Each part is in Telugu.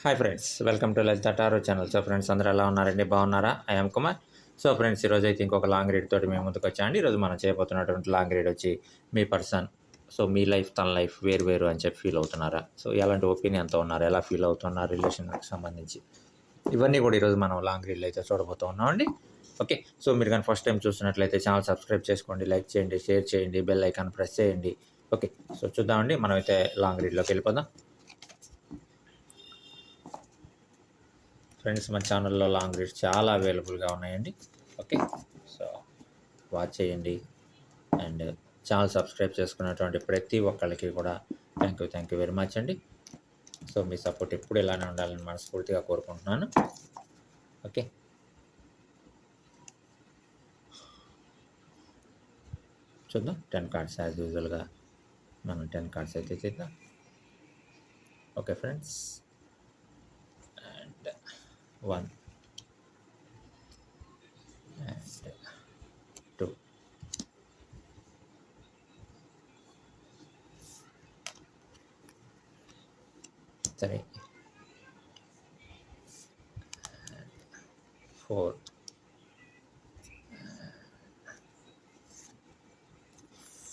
Hi friends, welcome to Lalitha tarot channel. So friends, అందరూ ఎలా ఉన్నారండి? బాగున్నారా? I am Kumar. So friends, ఈరోజు అయితే ఇంకొక లాంగ్ రీడ్ తోటి మేము ముందుకు వచ్చామండి. ఈరోజు మనం చేయబోతున్నటువంటి లాంగ్ రీడ్ వచ్చి మీ పర్సన్. సో మీ లైఫ్ తన లైఫ్ వేరు వేరు అని చెప్పి ఫీల్ అవుతున్నారా? సో ఎలాంటి ఒపీనియన్తో ఉన్నారు, ఎలా ఫీల్ అవుతున్నారు రిలేషన్కి సంబంధించి, ఇవన్నీ కూడా ఈరోజు మనం లాంగ్ రీడ్లో అయితే చూడబోతూ ఉన్నామండి. ఓకే, సో మీరు కానీ ఫస్ట్ టైం చూస్తున్నట్లయితే ఛానల్ సబ్స్క్రైబ్ చేసుకోండి, లైక్ చేయండి, షేర్ చేయండి, బెల్ ఐకాన్ ప్రెస్ చేయండి. ఓకే, సో చూద్దామండి, మనమైతే లాంగ్ రీడ్లోకి వెళ్ళిపోదాం. ఫ్రెండ్స్, మన ఛానల్లో లాంగ్ రీడ్స్ చాలా అవైలబుల్గా ఉన్నాయండి. ఓకే, సో వాచ్ చేయండి. అండ్ ఛానల్ సబ్స్క్రైబ్ చేసుకున్నటువంటి ప్రతి ఒక్కరికి కూడా థ్యాంక్ యూ వెరీ మచ్ అండి. సో మీ సపోర్ట్ ఎప్పుడు ఇలానే ఉండాలని మనస్ఫూర్తిగా కోరుకుంటున్నాను. ఓకే, చూద్దాం. 10 కార్డ్స్ యాజ్ యూజువల్గా మనం 10 కార్డ్స్ అయితే చేద్దాం. Okay friends, and 1 and 2, 3, 4,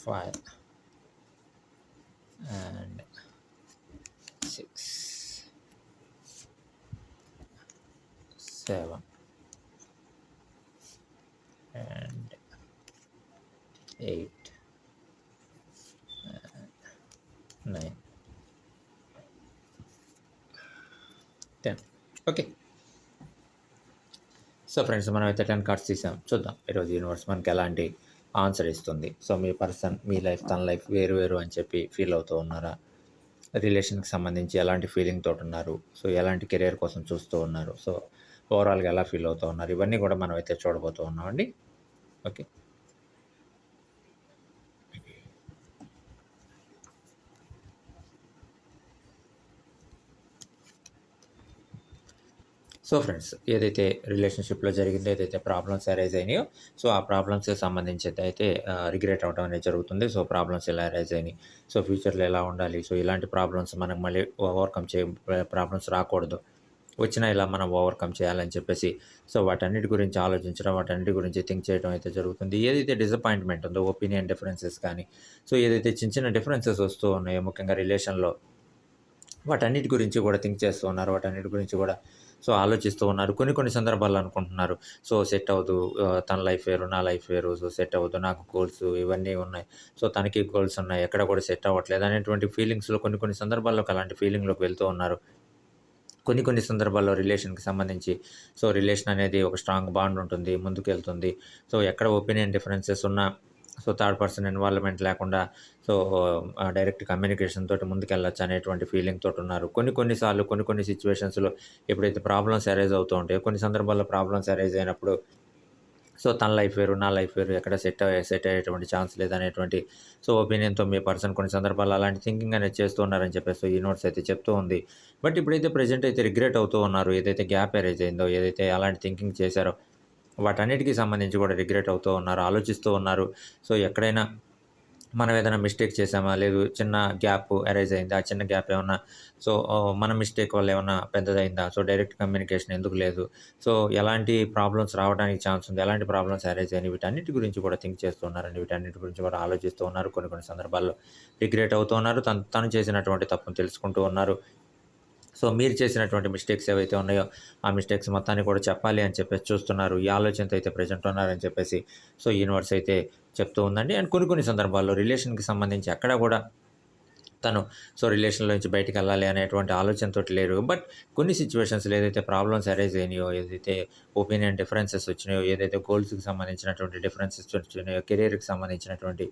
5 and 6, 7 and 8 and 9, 10. Okay, so friends, మనం అయితే 10 కార్డ్స్ తీసాం. చూద్దాం ఈరోజు యూనివర్స్ మనకి ఎలాంటి ఆన్సర్ ఇస్తుంది. సో మీ పర్సన్ మీ లైఫ్ తన లైఫ్ వేరు వేరు అని చెప్పి ఫీల్ అవుతూ ఉన్నారా? రిలేషన్కి సంబంధించి ఎలాంటి ఫీలింగ్ తోటి ఉన్నారు? సో ఎలాంటి కెరియర్ కోసం చూస్తూ ఉన్నారు? సో ఓవరాల్గా ఎలా ఫీల్ అవుతూ ఉన్నారు? ఇవన్నీ కూడా మనం అయితే చూడబోతూ ఉన్నామండి. ఓకే, సో ఫ్రెండ్స్, ఏదైతే రిలేషన్షిప్లో జరిగిందో, ఏదైతే ప్రాబ్లమ్స్ అరైజ్ అయినాయో, సో ఆ ప్రాబ్లమ్స్కి సంబంధించి అయితే రిగ్రెట్ అవ్వడం అనేది జరుగుతుంది. సో ప్రాబ్లమ్స్ ఎలా అరైజ్ అయినాయి, సో ఫ్యూచర్లో ఎలా ఉండాలి, సో ఇలాంటి ప్రాబ్లమ్స్ మనకు మళ్ళీ ఓవర్కమ్ ప్రాబ్లమ్స్ రాకూడదు, వచ్చినా ఇలా మనం ఓవర్కమ్ చేయాలని చెప్పేసి సో వాటన్నిటి గురించి ఆలోచించడం, వాటన్నిటి గురించి థింక్ చేయడం అయితే జరుగుతుంది. ఏదైతే డిసప్పాయింట్మెంట్ ఉందో, ఒపీనియన్ డిఫరెన్సెస్ కానీ, సో ఏదైతే చిన్న చిన్న డిఫరెన్సెస్ వస్తూ ఉన్నాయో ముఖ్యంగా రిలేషన్లో, వాటన్నిటి గురించి కూడా థింక్ చేస్తూ ఉన్నారు. వాటన్నిటి గురించి కూడా సో ఆలోచిస్తూ ఉన్నారు. కొన్ని కొన్ని సందర్భాల్లో అనుకుంటున్నారు, సో సెట్ అవ్వదు, తన లైఫ్ వేరు, నా లైఫ్ వేరు, సో సెట్ అవ్వదు, నాకు గోల్స్ ఇవన్నీ ఉన్నాయి, సో తనకి గోల్స్ ఉన్నాయి, ఎక్కడ కూడా సెట్ అవ్వట్లేదు అనేటువంటి ఫీలింగ్స్లో కొన్ని కొన్ని సందర్భాల్లో అలాంటి ఫీలింగ్లోకి వెళ్తూ ఉన్నారు. కొన్ని కొన్ని సందర్భాల్లో రిలేషన్‌కి సంబంధించి సో రిలేషన్ అనేది ఒక స్ట్రాంగ్ బాండ్ ఉంటుంది, ముందుకెళ్తుంది. సో ఎక్కడ ఒపీనియన్ డిఫరెన్సెస్ ఉన్నా, సో థర్డ్ పర్సన్ ఇన్వాల్వ్‌మెంట్ లేకుండా సో డైరెక్ట్ కమ్యూనికేషన్ తోటి ముందుకెళ్ళొచ్చు అనేటువంటి ఫీలింగ్ తోటున్నారు. కొన్ని కొన్ని సార్లు కొన్ని కొన్ని సిట్యుయేషన్స్‌లో ఎప్పుడైతే ప్రాబ్లమ్స్ అరైజ్ అవుతూ ఉంటాయో, కొన్ని సందర్భాల్లో ప్రాబ్లమ్స్ అరైజ్ అయినప్పుడు సో తన లైఫ్ వేరు, నా లైఫ్ వేరు, ఎక్కడ సెట్ అయ్యేటువంటి ఛాన్స్ లేదనేటువంటి సో ఒపీనియన్‌తో మీ పర్సన్ కొన్ని సందర్భాల్లో అలాంటి థింకింగ్ అనేది చేస్తూ ఉన్నారని చెప్పేసి యూనివర్స్ అయితే చెప్తూ ఉంది. బట్ ఇప్పుడైతే ప్రెజెంట్ అయితే రిగ్రెట్ అవుతూ ఉన్నారు. ఏదైతే గ్యాప్ అరైజ్ అయిందో, ఏదైతే అలాంటి థింకింగ్ చేశారో వాటన్నిటికి సంబంధించి కూడా రిగ్రెట్ అవుతూ ఉన్నారు, ఆలోచిస్తూ ఉన్నారు. సో ఎక్కడైనా మనం ఏదైనా మిస్టేక్ చేశామా? లేదు చిన్న గ్యాప్ అరైజ్ అయిందా? ఆ చిన్న గ్యాప్ ఏమన్నా సో మన మిస్టేక్ వల్ల ఏమన్నా పెద్దదయిందా? సో డైరెక్ట్ కమ్యూనికేషన్ ఎందుకు లేదు? సో ఎలాంటి ప్రాబ్లమ్స్ రావడానికి ఛాన్స్ ఉంది? ఎలాంటి ప్రాబ్లమ్స్ అరైజ్ అయినాయి? వీటన్నిటి గురించి కూడా థింక్ చేస్తూ ఉన్నారండి. వీటన్నిటి గురించి కూడా ఆలోచిస్తూ ఉన్నారు. కొన్ని కొన్ని సందర్భాల్లో రిగ్రెట్ అవుతూ ఉన్నారు. తను చేసినటువంటి తప్పును తెలుసుకుంటూ ఉన్నారు. సో మీరు చేసినటువంటి మిస్టేక్స్ ఏవైతే ఉన్నాయో, ఆ మిస్టేక్స్ మొత్తాన్ని కూడా చెప్పాలి అని చెప్పేసి చూస్తున్నారు. ఈ ఆలోచనతో అయితే ప్రెజెంట్ ఉన్నారని చెప్పేసి సో యూనివర్స్ అయితే చెప్తూ ఉందండి. అండ్ కొన్ని కొన్ని సందర్భాల్లో రిలేషన్‌కి సంబంధించి ఎక్కడ కూడా తను సో రిలేషన్‌లో నుంచి బయటికెళ్ళాలి అనేటువంటి ఆలోచనతోటి లేరు. బట్ కొన్ని సిట్యుయేషన్స్‌లో ఏదైతే ప్రాబ్లమ్స్ అరైజ్ అయినాయో, ఏదైతే ఒపీనియన్ డిఫరెన్సెస్ వచ్చినాయో, ఏదైతే గోల్స్‌కి సంబంధించినటువంటి డిఫరెన్సెస్ వచ్చినాయో, కెరియర్‌కి సంబంధించినటువంటి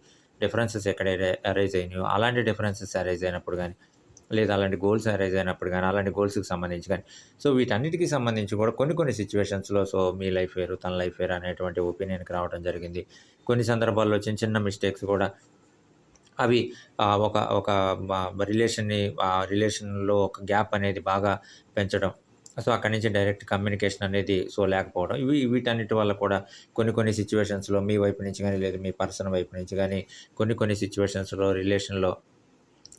డిఫరెన్సెస్ ఎక్కడైతే అరైజ్ అయినాయో, అలాంటి డిఫరెన్సెస్ అరైజ్ అయినప్పుడు గాని, లేదా అలాంటి గోల్స్ అరైజ్ అయినప్పుడు గాని, అలాంటి గోల్స్‌కి సంబంధించి గాని, సో వీటన్నిటికి సంబంధించి కూడా కొన్ని కొన్ని సిట్యుయేషన్స్‌లో సో మీ లైఫ్ వేరు, తన లైఫ్ వేరు అనేటువంటి ఒపీనియన్‌కి రావడం జరిగింది. కొన్ని సందర్భాల్లో చిన్న చిన్న మిస్టేక్స్ కూడా అవి ఒక ఒక రిలేషన్‌లో ఒక గ్యాప్ అనేది బాగా పెంచడం. సో అక్కడి నుంచి డైరెక్ట్ కమ్యూనికేషన్ అనేది సో లేకపోవడం. వీటన్నిటి వల్ల కూడా కొన్ని కొన్ని సిట్యుయేషన్స్‌లో మీ వైపు నుంచి గాని, లేదా మీ పర్సన్ వైపు నుంచి గాని కొన్ని కొన్ని సిట్యుయేషన్స్‌లో రిలేషన్‌లో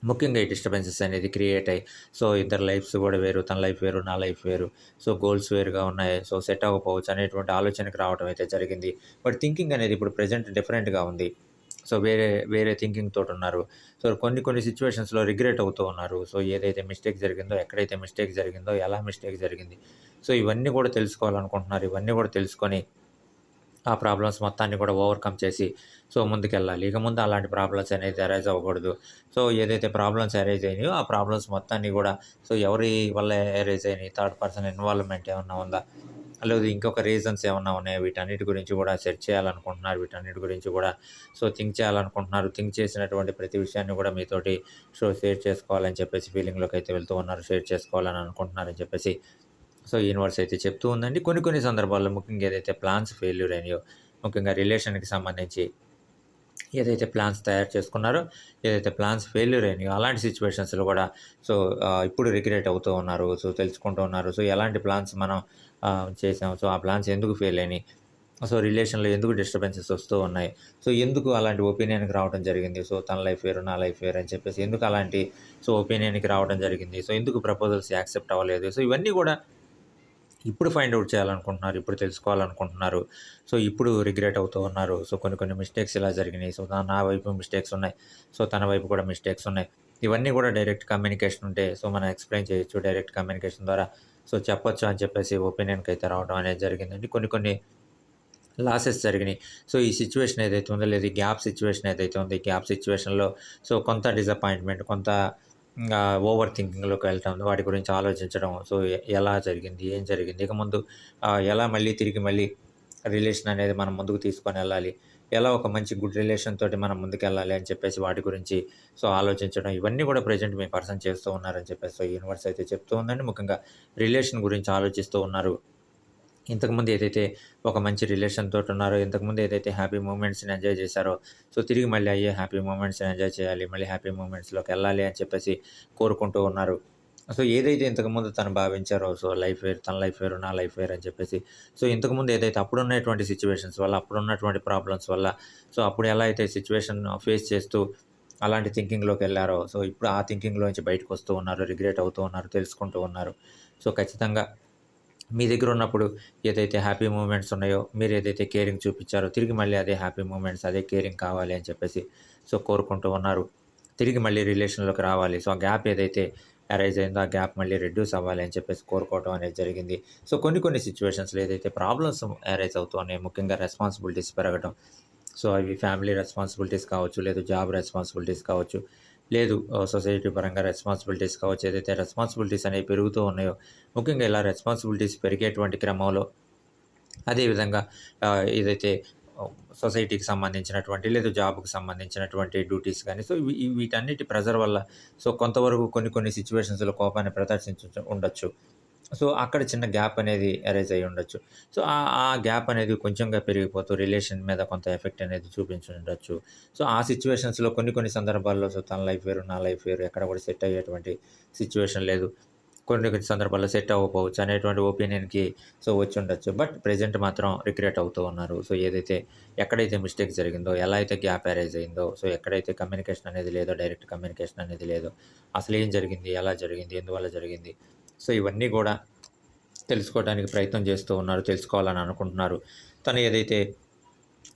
ముఖ్యంగా ఈ డిస్టర్బెన్సెస్ అనేది క్రియేట్ అయ్యి, సో ఇద్దరి లైఫ్స్ కూడా వేరు. తన లైఫ్ వేరు, నా లైఫ్ వేరు. సో గోల్స్ వేరుగా ఉన్నాయి. సో సెట్ అవ్వకపోవచ్చు అనేటువంటి ఆలోచనకి రావడం అయితే జరిగింది. బట్ థింకింగ్ అనేది ఇప్పుడు ప్రెజెంట్ డిఫరెంట్‌గా ఉంది. సో వేరే వేరే థింకింగ్ తోటున్నారు. సో కొన్ని కొన్ని సిట్యుయేషన్స్‌లో రిగ్రెట్ అవుతూ ఉన్నారు. సో ఏదైతే మిస్టేక్ జరిగిందో, ఎక్కడైతే మిస్టేక్ జరిగిందో, ఎలా మిస్టేక్ జరిగింది. సో ఇవన్నీ కూడా తెలుసుకోవాలనుకుంటున్నారు. ఇవన్నీ కూడా తెలుసుకొని ఆ ప్రాబ్లమ్స్ మొత్తాన్ని కూడా ఓవర్‌కమ్ చేసి సో ముందుకెళ్ళాలి. ఇక ముందు అలాంటి ప్రాబ్లమ్స్ అనేది అరైజ్ అవ్వకూడదు. సో ఏదైతే ప్రాబ్లమ్స్ అరైజ్ అయినాయో ఆ ప్రాబ్లమ్స్ మొత్తాన్ని గూడా సో ఎవరి వల్ల అరైజ్ అయినాయి, థర్డ్ పర్సన్ ఇన్వాల్వ్‌మెంట్ ఏమన్నా ఉందా? లేదు ఇంకొక రీజన్స్ ఏమన్నా ఉన్నాయా? వీటన్నిటి గురించి గూడా సెర్చ్ చేయాలనుకుంటున్నారు. వీటన్నిటి గురించి గూడా సో థింక్ చేయాలనుకుంటున్నారు. థింక్ చేసినటువంటి ప్రతి విషయాన్ని గూడా మీతోటి సో షేర్ చేసుకోవాలని చెప్పేసి ఫీలింగ్‌లోకైతే వెళ్తూ ఉన్నారు. షేర్ చేసుకోవాలని అనుకుంటున్నారని చెప్పేసి సో యూనివర్స్ అయితే చెప్తూ ఉందండి. కొన్ని కొన్ని సందర్భాల్లో ముఖ్యంగా ఏదైతే ప్లాన్స్ ఫెయిల్యూర్ అయినాయో, ముఖ్యంగా రిలేషన్‌కి సంబంధించి ఏదైతే ప్లాన్స్ తయారు చేసుకున్నారో, ఏదైతే ప్లాన్స్ ఫెయిల్యూర్ అయినాయో అలాంటి సిట్యుయేషన్స్‌లో కూడా సో ఇప్పుడు రిగ్రెట్ అవుతూ ఉన్నారు. సో తెలుసుకుంటూ ఉన్నారు. సో ఎలాంటి ప్లాన్స్ మనం చేసాం. సో ఆ ప్లాన్స్ ఎందుకు ఫెయిల్ అయినాయి. సో రిలేషన్‌లో ఎందుకు డిస్టర్బెన్సెస్ వస్తూ ఉన్నాయి. సో ఎందుకు అలాంటి ఒపీనియన్‌కి రావడం జరిగింది. సో తన లైఫ్ వేరు, నా లైఫ్ వేరు అని చెప్పేసి ఎందుకు అలాంటి సో ఒపీనియన్‌కి రావడం జరిగింది. సో ఎందుకు ప్రపోజల్స్ యాక్సెప్ట్ అవ్వలేదు. సో ఇవన్నీ కూడా ఇప్పుడు ఫైండ్ ఔట్ చేయాలనుకుంటున్నారు. ఇప్పుడు తెలుసుకోవాలనుకుంటున్నారు. సో, ఇప్పుడు రిగ్రెట్ అవుతూ ఉన్నారు. సో, కొన్ని కొన్ని మిస్టేక్స్ ఇలా జరిగినాయి. సో, నా వైపు మిస్టేక్స్ ఉన్నాయి. సో, తన వైపు కూడా మిస్టేక్స్ ఉన్నాయి. ఇవన్నీ కూడా డైరెక్ట్ కమ్యూనికేషన్ ఉంటే సో, మనం ఎక్స్‌ప్లెయిన్ చేయొచ్చు. డైరెక్ట్ కమ్యూనికేషన్ ద్వారా సో, చెప్పొచ్చు అని చెప్పేసి ఒపీనియన్‌కైతే రావడం అనేది జరిగిందండి. కొన్ని కొన్ని లాసెస్ జరిగినాయి. సో, ఈ సిట్యుయేషన్ ఏదైతే ఉందో లేదా ఈ గ్యాప్ సిట్యుయేషన్ ఏదైతే ఉందో ఈ గ్యాప్ సిట్యుయేషన్‌లో సో, కొంత డిసప్పాయింట్‌మెంట్ కొంత ఓవర్ థింకింగ్‌లోకి వెళ్ళటం, వాటి గురించి ఆలోచించడం. సో, ఎలా జరిగింది? ఏం జరిగింది? ఇక ముందు ఎలా మళ్ళీ తిరిగి మళ్ళీ రిలేషన్ అనేది మనం ముందుకు తీసుకొనెళ్ళాలి. ఎలా ఒక మంచి గుడ్ రిలేషన్ తోటి మనం ముందుకెళ్ళాలి అని చెప్పేసి వాటి గురించి సో, ఆలోచించడం. ఇవన్నీ కూడా ప్రెజెంట్ మీ పర్సన్ చేస్తూ ఉన్నారని చెప్పేసి సో, యూనివర్స్ అయితే చెప్తూ ఉందండి. ముఖ్యంగా రిలేషన్ గురించి ఆలోచిస్తూ ఉన్నారు. ఇంతకుముందు ఏదైతే ఒక మంచి రిలేషన్ తోటున్నారో, ఇంతకుముందు ఏదైతే హ్యాపీ మూమెంట్స్‌ని ఎంజాయ్ చేశారో, సో, తిరిగి మళ్ళీ అయ్యే హ్యాపీ మూమెంట్స్‌ని ఎంజాయ్ చేయాలి. మళ్ళీ హ్యాపీ మూమెంట్స్‌లోకెళ్ళాలి అని చెప్పేసి కోరుకుంటూ ఉన్నారు. సో, ఏదైతే ఇంతకుముందు తను భావించారో, సో, లైఫ్ వేరు, తన లైఫ్ వేరు, నా లైఫ్ వేరు అని చెప్పేసి. సో, ఇంతకుముందు ఏదైతే అప్పుడున్నటువంటి సిట్యుయేషన్స్ వల్ల, అప్పుడున్నటువంటి ప్రాబ్లమ్స్ వల్ల, సో, అప్పుడు ఎలా అయితే సిట్యుయేషన్ ఫేస్ చేస్తూ అలాంటి థింకింగ్‌లోకెళ్లారో, సో, ఇప్పుడు ఆ థింకింగ్‌లోంచి బయటకొస్తూ ఉన్నారు. రిగ్రెట్ అవుతూ ఉన్నారు. తెలుసుకుంటూ ఉన్నారు. సో, ఖచ్చితంగా మీ దగ్గరున్నప్పుడు ఏదైతే హ్యాపీ మూమెంట్స్ ఉన్నాయో, మీరేదైతే కేరింగ్ చూపిచ్చారో, తిరిగి మళ్ళీ అదే హ్యాపీ మూమెంట్స్, అదే కేరింగ్ కావాలి అని చెప్పేసి సో, కోరుకుంటూ ఉన్నారు. తిరిగి మళ్ళీ రిలేషన్‌లోకి రావాలి. సో, ఆ గ్యాప్ ఏదైతే అరైజ్ అయిందో, ఆ గ్యాప్ మళ్ళీ రెడ్యూస్ అవ్వాలి అని చెప్పేసి కోరుకోవటం అనేది జరిగింది. సో, కొన్ని కొన్ని సిట్యుయేషన్స్‌లో ఏదైతే ప్రాబ్లమ్స్ అరైజ్ అవుతూ ఉన్నాయో, ముఖ్యంగా రెస్పాన్సిబిలిటీస్ పెరగటం. సో, అవి ఫ్యామిలీ రెస్పాన్సిబిలిటీస్ కావచ్చు, లేదు జాబ్ రెస్పాన్సిబిలిటీస్ కావచ్చు, లేదు సొసైటీ పరంగా రెస్పాన్సిబిలిటీస్ కావచ్చు. ఏదైతే రెస్పాన్సిబిలిటీస్ అనేవి పెరుగుతూ ఉన్నాయో, ముఖ్యంగా ఇలా రెస్పాన్సిబిలిటీస్ పెరిగేటువంటి క్రమంలో అదే విధంగా ఏదైతే సొసైటీకి సంబంధించినటువంటి లేదు జాబ్‌కి సంబంధించినటువంటి డ్యూటీస్ గాని, సో, వీటన్నిటి ప్రెషర్ వల్ల సో, కొంతవరకు కొన్ని కొన్ని సిట్యుయేషన్స్‌లో కోపాన్ని ఉండొచ్చు. సో, అక్కడ చిన్న గ్యాప్ అనేది అరైజ్ అయ్యి ఉండొచ్చు. సో, ఆ గ్యాప్ అనేది కొంచెంగా పెరిగిపోతూ రిలేషన్ మీద కొంత ఎఫెక్ట్ అనేది చూపించుండొచ్చు. సో, ఆ సిట్యుయేషన్స్‌లో కొన్ని కొన్ని సందర్భాల్లో సో, తన లైఫ్ వేరు, నా లైఫ్ వేరు ఎక్కడ కూడా సెట్ అయ్యేటువంటి సిట్యుయేషన్ లేదు. కొన్ని కొన్ని సందర్భాల్లో సెట్ అవ్వకపోవచ్చు అనేటువంటి ఒపీనియన్‌కి సో, వచ్చుండొచ్చు. బట్ ప్రెజెంట్ మాత్రం రిగ్రెట్ అవుతూ ఉన్నారు. సో, ఏదైతే ఎక్కడైతే మిస్టేక్ జరిగిందో, ఎలా అయితే గ్యాప్ అరైజ్ అయిందో, సో, ఎక్కడైతే కమ్యూనికేషన్ అనేది లేదో, డైరెక్ట్ కమ్యూనికేషన్ అనేది లేదో, అసలేం జరిగింది? ఎలా జరిగింది? ఎందువల్ల జరిగింది? సో, ఇవన్నీ గూడా తెలుసుకోవడానికి ప్రయత్నం చేస్తూ ఉన్నారు. తెలుసుకోవాలని అనుకుంటున్నారు. తను ఏదైతే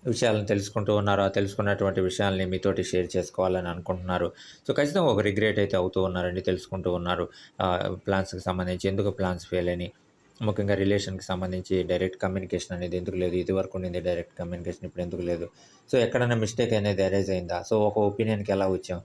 విషయాలను తెలుసుకుంటూ ఉన్నారో, ఆ తెలుసుకున్నటువంటి విషయాల్ని మీతోటి షేర్ చేసుకోవాలని అనుకుంటున్నారు. సో, ఖచ్చితంగా ఒక రిగ్రెట్ అయితే అవుతూ ఉన్నారండి. తెలుసుకుంటూ ఉన్నారు. ప్లాన్స్‌కి సంబంధించి ఎందుకు ప్లాన్స్ ఫెయిల్ అయినాయి. ముఖ్యంగా రిలేషన్‌కి సంబంధించి డైరెక్ట్ కమ్యూనికేషన్ అనేది ఎందుకు లేదు. ఇదివరకు ఉండింది డైరెక్ట్ కమ్యూనికేషన్ ఇప్పుడు ఎందుకు లేదు. సో, ఎక్కడైనా మిస్టేక్ అనేది అరైజ్ అయిందా. సో, ఒక ఒపీనియన్‌కి ఎలా వచ్చాం.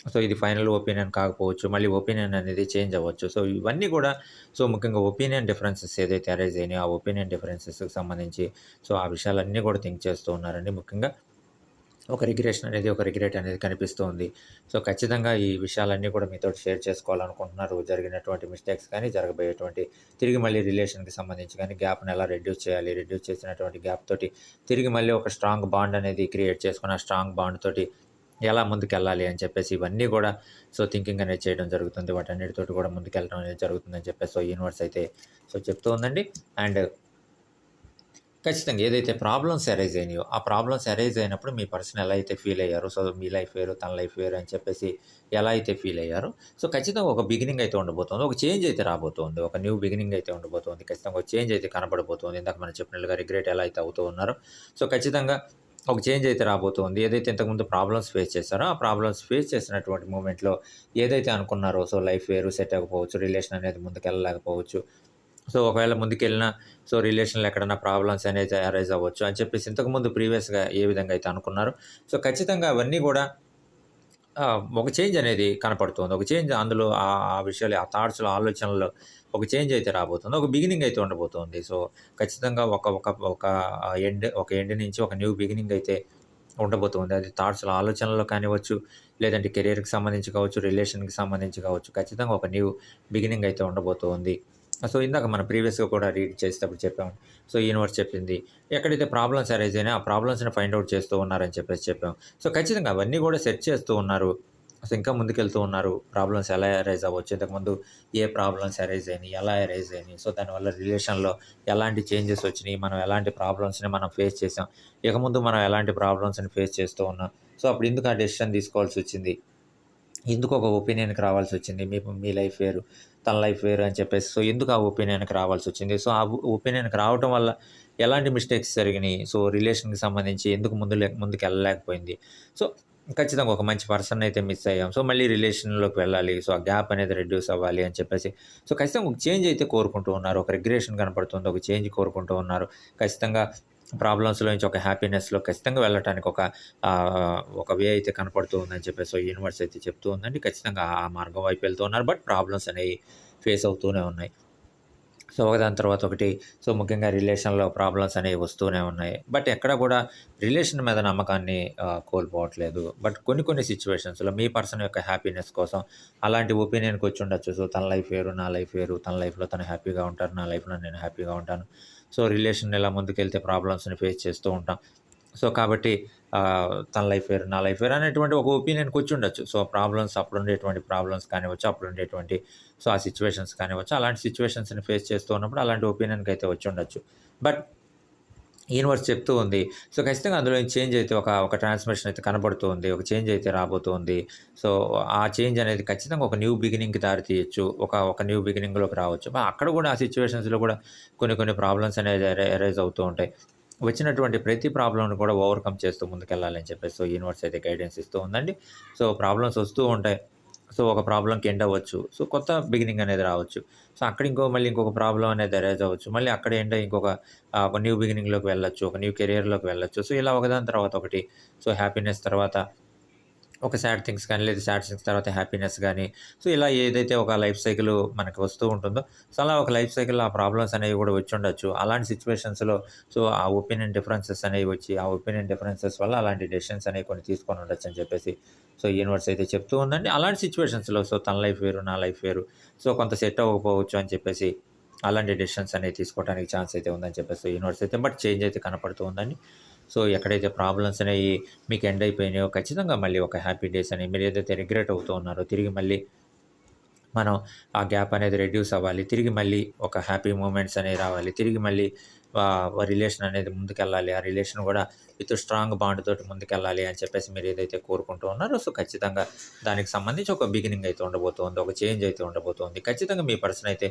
సో, ఇది ఫైనల్ ఒపీనియన్ కాకపోవచ్చు. మళ్ళీ ఒపీనియన్ అనేది చేంజ్ అవ్వచ్చు. సో, ఇవన్నీ కూడా సో, ముఖ్యంగా ఒపీనియన్ డిఫరెన్సెస్ ఏదైతే అరైజ్ అయినాయో, ఆ ఒపీనియన్ డిఫరెన్సెస్‌కి సంబంధించి సో, ఆ విషయాలన్నీ కూడా థింక్ చేస్తూ ఉన్నారండి. ముఖ్యంగా ఒక రిగ్రెట్ అనేది కనిపిస్తూ ఉంది. సో, ఖచ్చితంగా ఈ విషయాలన్నీ కూడా మీతోటి షేర్ చేసుకోవాలనుకుంటున్నారు. జరిగినటువంటి మిస్టేక్స్ కానీ, జరగబోయేటువంటి తిరిగి మళ్ళీ రిలేషన్‌కి సంబంధించి కానీ, గ్యాప్‌ని ఎలా రెడ్యూస్ చేయాలి, రెడ్యూస్ చేసినటువంటి గ్యాప్ తోటి తిరిగి మళ్ళీ ఒక స్ట్రాంగ్ బాండ్ అనేది క్రియేట్ చేసుకొని, ఆ స్ట్రాంగ్ బాండ్ తోటి ఎలా ముందుకెళ్ళాలి అని చెప్పేసి ఇవన్నీ గూడా సో, థింకింగ్ అనేది చేయడం జరుగుతుంది. వాటన్నిటితోటి కూడా ముందుకెళ్ళడం అనేది జరుగుతుందని చెప్పేసి సో, యూనివర్స్ అయితే సో, చెప్తూ ఉందండి. అండ్ ఖచ్చితంగా. ఏదైతే ప్రాబ్లమ్స్ అరైజ్ అయినాయో, ఆ ప్రాబ్లమ్స్ అరైజ్ అయినప్పుడు మీ పర్సన్ ఎలా అయితే ఫీల్ అయ్యారో, సో, మీ లైఫ్ వేరు, తన లైఫ్ వేరు అని చెప్పేసి ఎలా అయితే ఫీల్ అయ్యారో, సో, ఖచ్చితంగా ఒక బిగినింగ్ అయితే ఉండబోతుంది. ఒక చేంజ్ అయితే రాబోతోంది. ఒక న్యూ బిగినింగ్ అయితే ఉండబోతోంది. ఖచ్చితంగా ఒక చేంజ్ అయితే కనపడబోతోంది. ఇందాక మనం చెప్పినట్లుగా రిగ్రెట్ ఎలా అయితే అవుతూ ఉన్నారో, సో, ఖచ్చితంగా ఒక చేంజ్ అయితే రాబోతోంది. ఏదైతే ఇంతకుముందు ప్రాబ్లమ్స్ ఫేస్ చేశారో, ఆ ప్రాబ్లమ్స్ ఫేస్ చేసినటువంటి మూమెంట్‌లో ఏదైతే అనుకున్నారో, సో, లైఫ్ వేరు సెట్ అవ్వకపోవచ్చు, రిలేషన్ అనేది ముందుకెళ్ళలేకపోవచ్చు. సో, ఒకవేళ ముందుకెళ్ళినా సో, రిలేషన్‌లో ఎక్కడన్నా ప్రాబ్లమ్స్ అనేది అరైజ్ అవ్వచ్చు అని చెప్పేసి ఇంతకుముందు ప్రీవియస్‌గా ఏ విధంగా అయితే అనుకున్నారో, సో, ఖచ్చితంగా అవన్నీ గూడా ఒక చేంజ్ అనేది కనపడుతోంది. ఒక చేంజ్ అందులో ఆ విషయాలు, ఆ థాట్స్‌లో, ఆలోచనలో ఒక చేంజ్ అయితే రాబోతుంది. ఒక బిగినింగ్ అయితే ఉండబోతోంది. సో, ఖచ్చితంగా ఒక ఒక ఒక ఒక ఎండ్ నుంచి ఒక న్యూ బిగినింగ్ అయితే ఉండబోతుంది. అది థాట్స్‌లో, ఆలోచనలో కానివ్వచ్చు, లేదంటే కెరియర్‌కి సంబంధించి కావచ్చు, రిలేషన్‌కి సంబంధించి కావచ్చు. ఖచ్చితంగా ఒక న్యూ బిగినింగ్ అయితే ఉండబోతుంది. సో, ఇందాక మనం ప్రీవియస్‌గా కూడా రీడ్ చేసేటప్పుడు చెప్పాం. సో, యూనివర్స్ చెప్పింది. ఎక్కడైతే ప్రాబ్లమ్స్ అరైజ్ అయినాయో, ఆ ప్రాబ్లమ్స్‌ని ఫైండ్ ఔట్ చేస్తూ ఉన్నారని చెప్పేసి చెప్పాం. సో, ఖచ్చితంగా అవన్నీ గూడా సెర్చ్ చేస్తూ ఉన్నారు. సో, ఇంకా ముందుకెళ్తూ ఉన్నారు. ప్రాబ్లమ్స్ ఎలా అరైజ్ అవ్వచ్చు, ఇంతకుముందు ఏ ప్రాబ్లమ్స్ అరైజ్ అయినాయి, ఎలా అరైజ్ అయినాయి, సో, దానివల్ల రిలేషన్‌లో ఎలాంటి చేంజెస్ వచ్చినియి, మనం ఎలాంటి ప్రాబ్లమ్స్‌ని మనం ఫేస్ చేసాం, ఇక ముందు మనం ఎలాంటి ప్రాబ్లమ్స్‌ని ఫేస్ చేస్తూ ఉన్నాం. సో, అప్పుడు ఎందుకు ఆ డెసిషన్ తీసుకోవాల్సొచ్చింది? ఎందుకు ఒక ఒపీనియన్‌కి రావాల్సొచ్చింది? మీ లైఫ్ వేరు, తన లైఫ్ వేరు అని చెప్పేసి. సో, ఎందుకు ఆ ఒపీనియన్‌కి రావాల్సొచ్చింది? సో, ఆ ఒపీనియన్‌కి రావటం వల్ల ఎలాంటి మిస్టేక్స్ జరిగినియి? సో, రిలేషన్‌కి సంబంధించి ఎందుకు ముందుకెళ్ళలేకపోయింది? సో, ఖచ్చితంగా ఒక మంచి పర్సన్‌నయితే మిస్ అయ్యాం. సో, మళ్ళీ రిలేషన్‌లోకి వెళ్ళాలి. సో, ఆ గ్యాప్ అనేది రెడ్యూస్ అవ్వాలి అని చెప్పేసి. సో, ఖచ్చితంగా ఒక చేంజ్ అయితే కోరుకుంటూ ఉన్నారు. ఒక రిగ్రెషన్ కనపడుతుంది. ఒక చేంజ్ కోరుకుంటూ ఉన్నారు. ఖచ్చితంగా ప్రాబ్లమ్స్‌లో నుంచి ఒక హ్యాపీనెస్‌లో ఖచ్చితంగా వెళ్ళటానికి ఒక వే అయితే కనపడుతూ ఉందని చెప్పేసి యూనివర్స్ అయితే చెప్తూ ఉందండి. ఖచ్చితంగా ఆ మార్గం వైపు వెళ్తూ ఉన్నారు. బట్ ప్రాబ్లమ్స్ అనేవి ఫేస్ అవుతూనే ఉన్నాయి. సో, ఒకదాని తర్వాత ఒకటి. సో, ముఖ్యంగా రిలేషన్‌లో ప్రాబ్లమ్స్ అనేవి వస్తూనే ఉన్నాయి. బట్ ఎక్కడ కూడా రిలేషన్ మీద నమ్మకాన్ని కోల్పోవట్లేదు. బట్ కొన్ని కొన్ని సిట్యుయేషన్స్‌లో మీ పర్సన్ యొక్క హ్యాపీనెస్ కోసం అలాంటి ఒపీనియన్‌కొచ్చుండొచ్చు. సో, తన లైఫ్ వేరు, నా లైఫ్ వేరు. తన లైఫ్‌లో తను హ్యాపీగా ఉంటారు. నా లైఫ్‌లో నేను హ్యాపీగా ఉంటాను. సో, రిలేషన్ ఇలా ముందుకెళ్తే ప్రాబ్లమ్స్‌ని ఫేస్ చేస్తూ ఉంటాం. సో, కాబట్టి తన లైఫ్ వేరు, నా లైఫ్ వేరు అనేటువంటి ఒక ఒపీనియన్‌కొచ్చుండొచ్చు. సో, అప్పుడుండేటువంటి ప్రాబ్లమ్స్ కానివ్వచ్చు, అప్పుడుండేటువంటి సో, ఆ సిట్యుయేషన్స్ కానివ్వచ్చు. అలాంటి సిట్యుయేషన్స్‌ని ఫేస్ చేస్తూ ఉన్నప్పుడు అలాంటి ఒపీనియన్‌కైతే వచ్చుండొచ్చు. బట్ యూనివర్స్ చెప్తూ ఉంది. సో, ఖచ్చితంగా అందులో చేంజ్ అయితే ఒక ట్రాన్స్‌ఫర్మేషన్ అయితే కనబడుతూ ఉంది. ఒక చేంజ్ అయితే రాబోతోంది. సో, ఆ చేంజ్ అనేది ఖచ్చితంగా ఒక న్యూ బిగినింగ్‌కి దారి తీయొచ్చు. ఒక న్యూ బిగినింగ్‌లోకి రావచ్చు. అక్కడ కూడా ఆ సిట్యుయేషన్స్‌లో కూడా కొన్ని కొన్ని ప్రాబ్లమ్స్ అనేది అరైజ్ అవుతూ ఉంటాయి. వచ్చినటువంటి ప్రతి ప్రాబ్లమ్‌ని కూడా ఓవర్‌కమ్ చేస్తూ ముందుకెళ్ళాలని చెప్పేసి సో, యూనివర్స్ అయితే గైడెన్స్ ఇస్తూ ఉందండి. సో, ప్రాబ్లమ్స్ వస్తూ ఉంటాయి. సో, ఒక ప్రాబ్లమ్‌కి ఎండ్ అవ్వచ్చు. సో, కొత్త బిగినింగ్ అనేది రావచ్చు. సో, అక్కడ మళ్ళీ ఇంకొక ప్రాబ్లమ్ అనేది అరైజ్ అవ్వచ్చు. మళ్ళీ అక్కడ ఎండ్ అయ్యి ఒక న్యూ బిగినింగ్‌లోకి వెళ్ళొచ్చు. ఒక న్యూ కెరియర్‌లోకి వెళ్ళొచ్చు. సో, ఇలా ఒకదాని తర్వాత ఒకటి. సో, హ్యాపీనెస్ తర్వాత ఒక సాడ్ థింగ్స్ కానీ, లేదా సాడ్ థింగ్స్ తర్వాత హ్యాపీనెస్ గాని, సో, ఇలా ఏదైతే ఒక లైఫ్ సైకిల్ మనకు వస్తూ ఉంటుందో, సో, అలా ఒక లైఫ్ సైకిల్‌లో ఆ ప్రాబ్లమ్స్ అనేవి కూడా వచ్చుండొచ్చు. అలాంటి సిట్యుయేషన్స్‌లో సో, ఆ ఒపీనియన్ డిఫరెన్సెస్ అనేవి వచ్చి, ఆ ఒపీనియన్ డిఫరెన్సెస్ వల్ల అలాంటి డెసిషన్స్ అనేవి కొన్ని తీసుకొని ఉండొచ్చని చెప్పేసి, సో, యూనివర్స్ అయితే చెప్తూ ఉందండి. అలాంటి సిట్యుయేషన్స్‌లో సో, తన లైఫ్ వేరు, నా లైఫ్ వేరు. సో, కొంత సెట్ అవ్వకపోవచ్చు అని చెప్పేసి, అలాంటి డెసిషన్స్ అనేవి తీసుకోవడానికి ఛాన్స్ అయితే ఉందని చెప్పేసి యూనివర్స్ అయితే బట్ చేంజ్ అయితే కనపడుతూ ఉందండి. సో, ఎక్కడైతే ప్రాబ్లమ్స్ అనేయి మీకు ఎండ్ అయిపోయినాయో ఖచ్చితంగా మళ్ళీ ఒక హ్యాపీ డేస్ అని మీరేదైతే రిగ్రెట్ అవుతూ ఉన్నారో తిరిగి మళ్ళీ మనం ఆ గ్యాప్ అనేది రెడ్యూస్ అవ్వాలి. తిరిగి మళ్ళీ ఒక హ్యాపీ మూమెంట్స్ అనేవి రావాలి. తిరిగి మళ్ళీ రిలేషన్ అనేది ముందుకెళ్ళాలి. ఆ రిలేషన్ గూడా విత్ స్ట్రాంగ్ బాండ్ తోటి ముందుకెళ్ళాలి అని చెప్పేసి మీరేదైతే కోరుకుంటూ ఉన్నారో సో, ఖచ్చితంగా దానికి సంబంధించి ఒక బిగినింగ్ అయితే ఉండబోతోంది. ఒక చేంజ్ అయితే ఉండబోతోంది. ఖచ్చితంగా మీ పర్సన్ అయితే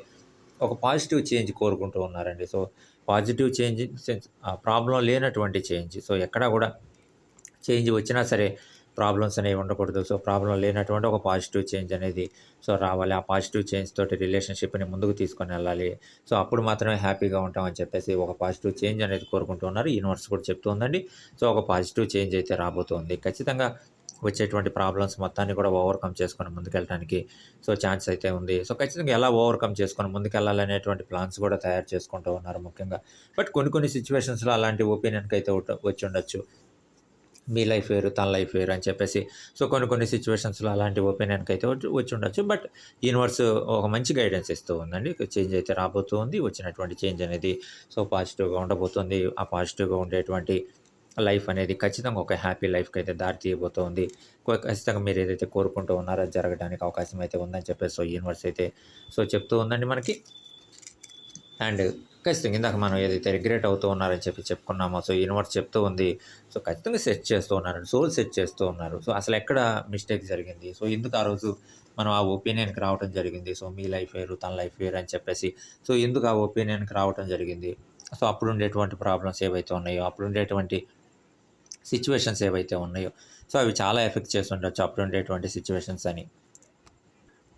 ఒక పాజిటివ్ చేంజ్ కోరుకుంటూ ఉన్నారండి. So, positive change in sense problem లేనటువంటి చేంజ్. సో, ఎక్కడా గూడా చేంజ్ వచ్చినా సరే ప్రాబ్లమ్స్ అనేవి ఉండకూడదు. సో, ప్రాబ్లమ్ లేనటువంటి ఒక పాజిటివ్ చేంజ్ అనేది సో, రావాలి. ఆ పాజిటివ్ చేంజ్ తోటి రిలేషన్‌షిప్‌ని ముందుకు తీసుకొనెళ్ళాలి. సో, అప్పుడు మాత్రమే హ్యాపీగా ఉంటామని చెప్పేసి ఒక పాజిటివ్ చేంజ్ అనేది కోరుకుంటూ ఉన్నారు. యూనివర్స్ కూడా చెప్తూ ఉందండి. సో, ఒక పాజిటివ్ చేంజ్ అయితే రాబోతుంది. ఖచ్చితంగా వచ్చేటువంటి ప్రాబ్లమ్స్ మొత్తాన్ని కూడా ఓవర్‌కమ్ చేసుకొని ముందుకెళ్ళటానికి సో, ఛాన్స్ అయితే ఉంది. సో, ఖచ్చితంగా ఎలా ఓవర్‌కమ్ చేసుకొని ముందుకెళ్ళాలనేటువంటి ప్లాన్స్ కూడా తయారు చేసుకుంటూ ఉన్నారు ముఖ్యంగా. బట్ కొన్ని కొన్ని సిట్యుయేషన్స్‌లో అలాంటి ఒపీనియన్‌కైతే వచ్చుండొచ్చు. మీ లైఫ్ వేరు, తన లైఫ్ వేరు అని చెప్పేసి. సో, కొన్ని కొన్ని సిట్యుయేషన్స్‌లో అలాంటి ఒపీనియన్‌కైతే వచ్చుండొచ్చు. బట్ యూనివర్స్ ఒక మంచి గైడెన్స్ ఇస్తూ ఉందండి. చేంజ్ అయితే రాబోతూ ఉంది. వచ్చినటువంటి చేంజ్ అనేది సో, పాజిటివ్‌గా ఉండబోతుంది. ఆ పాజిటివ్‌గా ఉండేటువంటి లైఫ్ అనేది ఖచ్చితంగా ఒక హ్యాపీ లైఫ్‌కైతే దారి తీయబోతోంది. ఖచ్చితంగా మీరేదైతే కోరుకుంటూ ఉన్నారో అది జరగడానికి అవకాశం అయితే ఉందని చెప్పేసి సో, యూనివర్స్ అయితే సో, చెప్తూ ఉందండి మనకి. అండ్ ఖచ్చితంగా ఇందాక మనం ఏదైతే రిగ్రెట్ అవుతూ ఉన్నారని చెప్పుకున్నామో, సో యూనివర్స్ చెప్తూ ఉంది. సో ఖచ్చితంగా సెట్ చేస్తూ ఉన్నారండి. సోల్ సెట్ చేస్తూ ఉన్నారు. సో అసలెక్కడ మిస్టేక్ జరిగింది? సో ఎందుకు ఆ రోజు మనం ఆ ఒపీనియన్‌కి రావటం జరిగింది? సో మీ లైఫ్ వేరు, తన లైఫ్ వేరు అని చెప్పేసి. సో ఎందుకు ఆ ఒపీనియన్‌కి రావటం జరిగింది? సో అప్పుడుండేటువంటి ప్రాబ్లమ్స్ ఏవైతే ఉన్నాయో, అప్పుడుండేటువంటి సిట్యుయేషన్స్ ఏవైతే ఉన్నాయో, సో అవి చాలా ఎఫెక్ట్ చేసుండొచ్చు అప్పుడుండేటువంటి సిట్యుయేషన్స్ అని.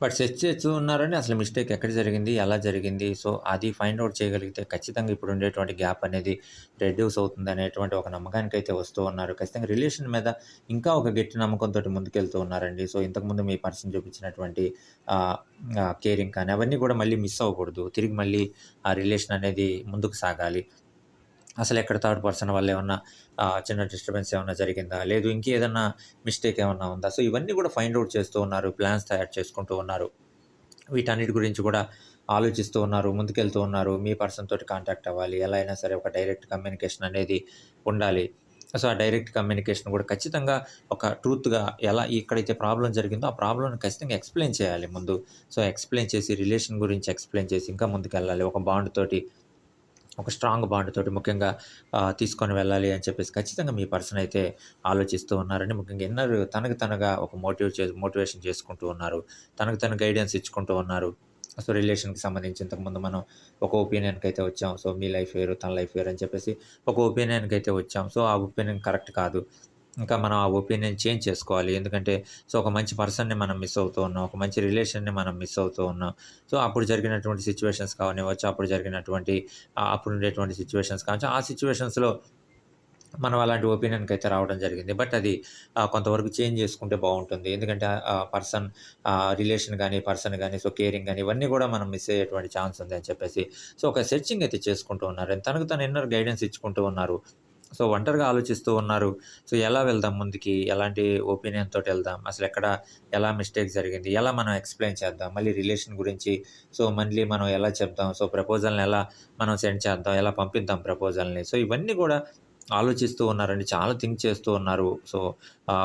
బట్ సెర్చ్ చేస్తూ ఉన్నారని అసలు మిస్టేక్ ఎక్కడ జరిగింది? ఎలా జరిగింది? సో, అది ఫైండ్ ఔట్ చేయగలిగితే ఖచ్చితంగా ఇప్పుడుండేటువంటి గ్యాప్ అనేది రెడ్యూస్ అవుతుందనేటువంటి ఒక నమ్మకానికైతే వస్తూ ఉన్నారు. ఖచ్చితంగా రిలేషన్ మీద ఇంకా ఒక గట్టి నమ్మకంతోటి ముందుకెళ్తూ ఉన్నారండి. సో, ఇంతకుముందు మీ పర్సన్ చూపించినటువంటి ఆహ్, కేరింగ్ కానీ అవన్నీ కూడా మళ్ళీ మిస్ అవ్వకూడదు. తిరిగి మళ్ళీ ఆ రిలేషన్ అనేది ముందుకు సాగాలి. అసలెక్కడ థర్డ్ పర్సన్ వల్ల ఏమన్నా చిన్న డిస్టర్బెన్స్ ఏమన్నా జరిగిందా? లేదు ఇంకేదన్నా మిస్టేక్ ఏమన్నా ఉందా? సో, ఇవన్నీ కూడా ఫైండ్ ఔట్ చేస్తూ ఉన్నారు. ప్లాన్స్ తయారు చేసుకుంటూ ఉన్నారు. వీటన్నిటి గురించి కూడా ఆలోచిస్తూ ఉన్నారు. ముందుకెళ్తూ ఉన్నారు. మీ పర్సన్ తోటి కాంటాక్ట్ అవ్వాలి. ఎలా అయినా సరే ఒక డైరెక్ట్ కమ్యూనికేషన్ అనేది ఉండాలి. సో, ఆ డైరెక్ట్ కమ్యూనికేషన్ కూడా ఖచ్చితంగా ఒక ట్రూత్‌గా ఎలా ఎక్కడైతే ప్రాబ్లమ్ జరిగిందో, ఆ ప్రాబ్లమ్‌ని ఖచ్చితంగా ఎక్స్‌ప్లెయిన్ చేయాలి ముందు. సో, ఎక్స్‌ప్లెయిన్ చేసి రిలేషన్ గురించి ఎక్స్‌ప్లెయిన్ చేసి ఇంకా ముందుకెళ్ళాలి. ఒక బాండ్ తోటి ఒక స్ట్రాంగ్ బాండ్ తోటి ముఖ్యంగా తీసుకొని వెళ్ళాలి అని చెప్పేసి ఖచ్చితంగా మీ పర్సన్ అయితే ఆలోచిస్తూ ఉన్నారండి. ముఖ్యంగా ఇన్నర్ తనకు తనగా ఒక మోటివేషన్ చేసుకుంటూ ఉన్నారు. తనకు తను గైడెన్స్ ఇచ్చుకుంటూ ఉన్నారు. సో, రిలేషన్‌కి సంబంధించి ఇంతకుముందు మనం ఒక ఒపీనియన్‌కైతే వచ్చాం. సో, మీ లైఫ్ వేరు, తన లైఫ్ వేరు అని చెప్పేసి ఒక ఒపీనియన్‌కైతే వచ్చాం. సో, ఆ ఒపీనియన్ కరెక్ట్ కాదు. ఇంకా మనం ఆ ఒపీనియన్ చేంజ్ చేసుకోవాలి. ఎందుకంటే, సో, ఒక మంచి పర్సన్‌ని మనం మిస్ అవుతూ ఉన్నాం. ఒక మంచి రిలేషన్‌ని మనం మిస్ అవుతూ ఉన్నాం. సో, అప్పుడు జరిగినటువంటి సిట్యుయేషన్స్ కానివ్వచ్చు, అప్పుడు జరిగినటువంటి అప్పుడుండేటువంటి సిట్యుయేషన్స్ కావచ్చు, ఆ సిట్యుయేషన్స్‌లో మనం అలాంటి ఒపీనియన్‌కైతే రావడం జరిగింది. బట్ అది కొంతవరకు చేంజ్ చేసుకుంటే బావుంటుంది. ఎందుకంటే పర్సన్ రిలేషన్ గాని, పర్సన్ గాని, సో, కేరింగ్ గాని ఇవన్నీ గూడా మనం మిస్ అయ్యేటువంటి ఛాన్స్ ఉంది అని చెప్పేసి, సో, ఒక సెర్చింగ్ అయితే చేసుకుంటూ ఉన్నారు. తనకు తను ఇన్నర్ గైడెన్స్ ఇచ్చుకుంటూ ఉన్నారు. సో, ఒంటరిగా ఆలోచిస్తూ ఉన్నారు. సో, ఎలా వెళ్దాం ముందుకి? ఎలాంటి ఒపీనియన్ తోటెళ్దాం? అసలెక్కడ ఎలా మిస్టేక్ జరిగింది? ఎలా మనం ఎక్స్‌ప్లెయిన్ చేద్దాం? మళ్ళీ రిలేషన్ గురించి సో, మళ్ళీ మనం ఎలా చెప్దాం? సో, ప్రపోజల్‌ని ఎలా మనం సెండ్ చేద్దాం? ఎలా పంపిద్దాం ప్రపోజల్‌ని? సో, ఇవన్నీ గూడా ఆలోచిస్తూ ఉన్నారండి. చాలా థింక్ చేస్తూ ఉన్నారు. సో,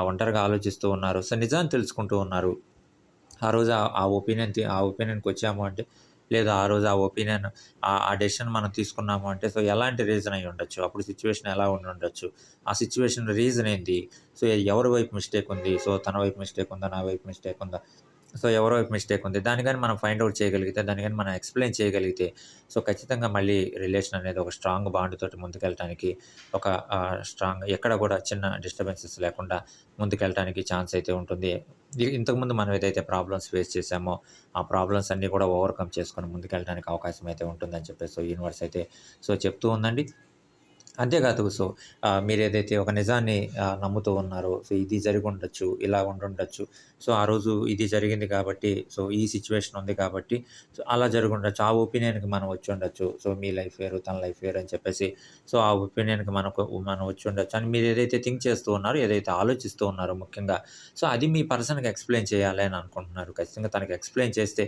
ఒంటరిగా ఆలోచిస్తూ ఉన్నారు. సో, నిజాన్ని తెలుసుకుంటూ ఉన్నారు. ఆ రోజు ఆ ఒపీనియన్‌కొచ్చాము అంటే, లేదా ఆ రోజు ఆ ఒపీనియన్ ఆ డెసిషన్ మనం తీసుకున్నాము అంటే, సో, ఎలాంటి రీజన్ అయ్యుండొచ్చు? అప్పుడు సిట్యుయేషన్ ఎలా ఉండుండొచ్చు? ఆ సిట్యుయేషన్ రీజన్ ఏంటి? సో, ఎవరి వైపు మిస్టేక్ ఉంది? సో, తన వైపు మిస్టేక్ ఉందా? నా వైపు మిస్టేక్ ఉందా? సో, ఎవరి వైపు మిస్టేక్ ఉంది? దాన్ని గాని మనం ఫైండ్ ఔట్ చేయగలిగితే, దాన్ని గాని మనం ఎక్స్‌ప్లెయిన్ చేయగలిగితే, సో, ఖచ్చితంగా మళ్ళీ రిలేషన్ అనేది ఒక స్ట్రాంగ్ బాండ్ తోటి ముందుకెళ్ళటానికి ఒక స్ట్రాంగ్ ఎక్కడ గూడా చిన్న డిస్టర్బెన్సెస్ లేకుండా ముందుకెళ్ళటానికి ఛాన్స్ అయితే ఉంటుంది. ఇంతకుముందు మనం ఏదైతే ప్రాబ్లమ్స్ ఫేస్ చేసామో, ఆ ప్రాబ్లమ్స్ అన్నీ కూడా ఓవర్‌కమ్ చేసుకొని ముందుకెళ్ళడానికి అవకాశం అయితే ఉంటుందని చెప్పేసి సో, యూనివర్స్ అయితే సో, చెప్తూ ఉందండి. అంతేకాదు సో, మీరేదైతే ఒక నిజాన్ని నమ్ముతూ ఉన్నారో, సో, ఇది జరిగుండొచ్చు, ఇలా ఉండుండొచ్చు. సో, ఆ రోజు ఇది జరిగింది కాబట్టి, సో, ఈ సిట్యుయేషన్ ఉంది కాబట్టి, సో, అలా జరిగుండొచ్చు. ఆ ఒపీనియన్‌కి మనం వచ్చుండొచ్చు. సో, మీ లైఫ్ వేరు, తన లైఫ్ వేరు అని చెప్పేసి, సో, ఆ ఒపీనియన్‌కి మనం వచ్చుండొచ్చు అని మీరేదైతే థింక్ చేస్తూ ఉన్నారో, ఏదైతే ఆలోచిస్తూ ఉన్నారో ముఖ్యంగా, సో, అది మీ పర్సన్‌కి ఎక్స్‌ప్లెయిన్ చేయాలి అని అనుకుంటున్నారు. ఖచ్చితంగా తనకి ఎక్స్‌ప్లెయిన్ చేస్తే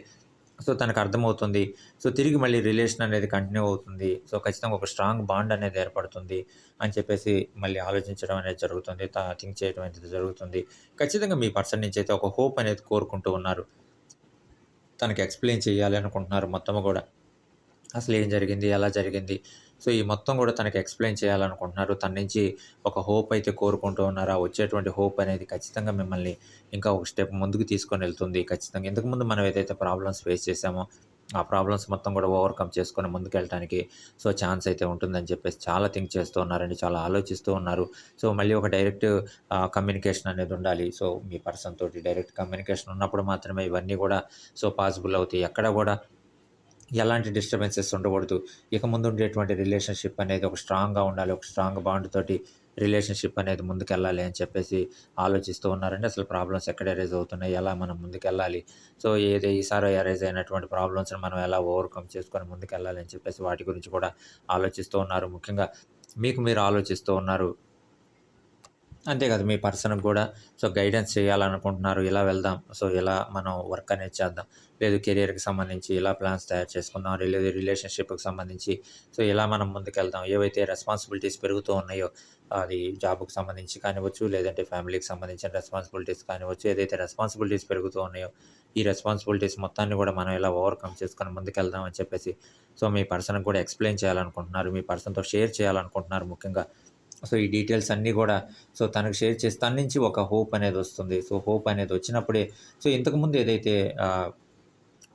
సో, తనకర్థమవుతుంది. సో, తిరిగి మళ్ళీ రిలేషన్ అనేది కంటిన్యూ అవుతుంది. సో, ఖచ్చితంగా ఒక స్ట్రాంగ్ బాండ్ అనేది ఏర్పడుతుంది అని చెప్పేసి మళ్ళీ ఆలోచించడం అనేది జరుగుతుంది. థింక్ చేయడం అనేది జరుగుతుంది. ఖచ్చితంగా మీ పర్సన్ నుంచయితే ఒక హోప్ అనేది కోరుకుంటూ ఉన్నారు. తనకి ఎక్స్‌ప్లెయిన్ చేయాలి అనుకుంటున్నారు మొత్తము గూడా. అసలేం జరిగింది? ఎలా జరిగింది? సో, ఈ మొత్తం గూడా తనకి ఎక్స్‌ప్లెయిన్ చేయాలనుకుంటున్నారు. తన నుంచి ఒక హోప్ అయితే కోరుకుంటూ ఉన్నారు. ఆ వచ్చేటువంటి హోప్ అనేది ఖచ్చితంగా మిమ్మల్ని ఇంకా ఒక స్టెప్ ముందుకు తీసుకొనెళ్తుంది. ఖచ్చితంగా ఇంతకుముందు మనం ఏదైతే ప్రాబ్లమ్స్ ఫేస్ చేసామో, ఆ ప్రాబ్లమ్స్ మొత్తం గూడా ఓవర్‌కమ్ చేసుకొని ముందుకెళ్ళటానికి సో, ఛాన్స్ అయితే ఉంటుందని చెప్పేసి చాలా థింక్ చేస్తూ ఉన్నారండి. చాలా ఆలోచిస్తూ ఉన్నారు. సో, మళ్ళీ ఒక డైరెక్ట్ కమ్యూనికేషన్ అనేది ఉండాలి. సో, మీ పర్సన్ తోటి డైరెక్ట్ కమ్యూనికేషన్ ఉన్నప్పుడు మాత్రమే ఇవన్నీ గూడా సో, పాసిబుల్ అవుతాయి. ఎక్కడ గూడా ఎలాంటి డిస్టర్బెన్సెస్ ఉండకూడదు. ఇక ముందు ఉండేటువంటి రిలేషన్‌షిప్ అనేది ఒక స్ట్రాంగ్‌గా ఉండాలి. ఒక స్ట్రాంగ్ బాండ్ తోటి రిలేషన్‌షిప్ అనేది ముందుకెళ్ళాలి అని చెప్పేసి ఆలోచిస్తూ ఉన్నారండి. అసలు ప్రాబ్లమ్స్ ఎక్కడ అరైజ్ అవుతున్నాయి? ఎలా మనం ముందుకెళ్ళాలి? సో, ఈసారి అరైజ్ అయినటువంటి ప్రాబ్లమ్స్‌ని మనం ఎలా ఓవర్‌కమ్ చేసుకొని ముందుకెళ్ళాలి అని చెప్పేసి వాటి గురించి కూడా ఆలోచిస్తూ ఉన్నారు. ముఖ్యంగా మీకు మీరు ఆలోచిస్తూ ఉన్నారు. అంతే కాదు మీ పర్సన్‌కి గూడా సో, గైడెన్స్ చేయాలనుకుంటున్నారు. ఇలా వెళ్దాం. సో, ఇలా మనం వర్క్ అనేది చేద్దాం. లేదు కెరియర్‌కి సంబంధించి ఇలా ప్లాన్స్ తయారు చేసుకుందాం. లేదు రిలేషన్‌షిప్‌కి సంబంధించి సో, ఇలా మనం ముందుకెళ్దాం. ఏవైతే రెస్పాన్సిబిలిటీస్ పెరుగుతూ ఉన్నాయో అది జాబ్‌కి సంబంధించి కానివ్వచ్చు, లేదంటే ఫ్యామిలీకి సంబంధించిన రెస్పాన్సిబిలిటీస్ కానివ్వచ్చు. ఏదైతే రెస్పాన్సిబిలిటీస్ పెరుగుతూ ఉన్నాయో, ఈ రెస్పాన్సిబిలిటీస్ మొత్తాన్ని గూడా మనం ఇలా ఓవర్‌కమ్ చేసుకొని ముందుకెళ్దాం అని చెప్పేసి సో, మీ పర్సన్‌కి కూడా ఎక్స్‌ప్లెయిన్ చేయాలనుకుంటున్నారు. మీ పర్సన్‌తో షేర్ చేయాలనుకుంటున్నారు ముఖ్యంగా. సో, ఈ డీటెయిల్స్ అన్నీ గూడా సో, తనకు షేర్ చేసి తన నుంచి ఒక హోప్ అనేదొస్తుంది. సో, హోప్ అనేదొచ్చినప్పుడే సో, ఇంతకుముందు ఏదైతే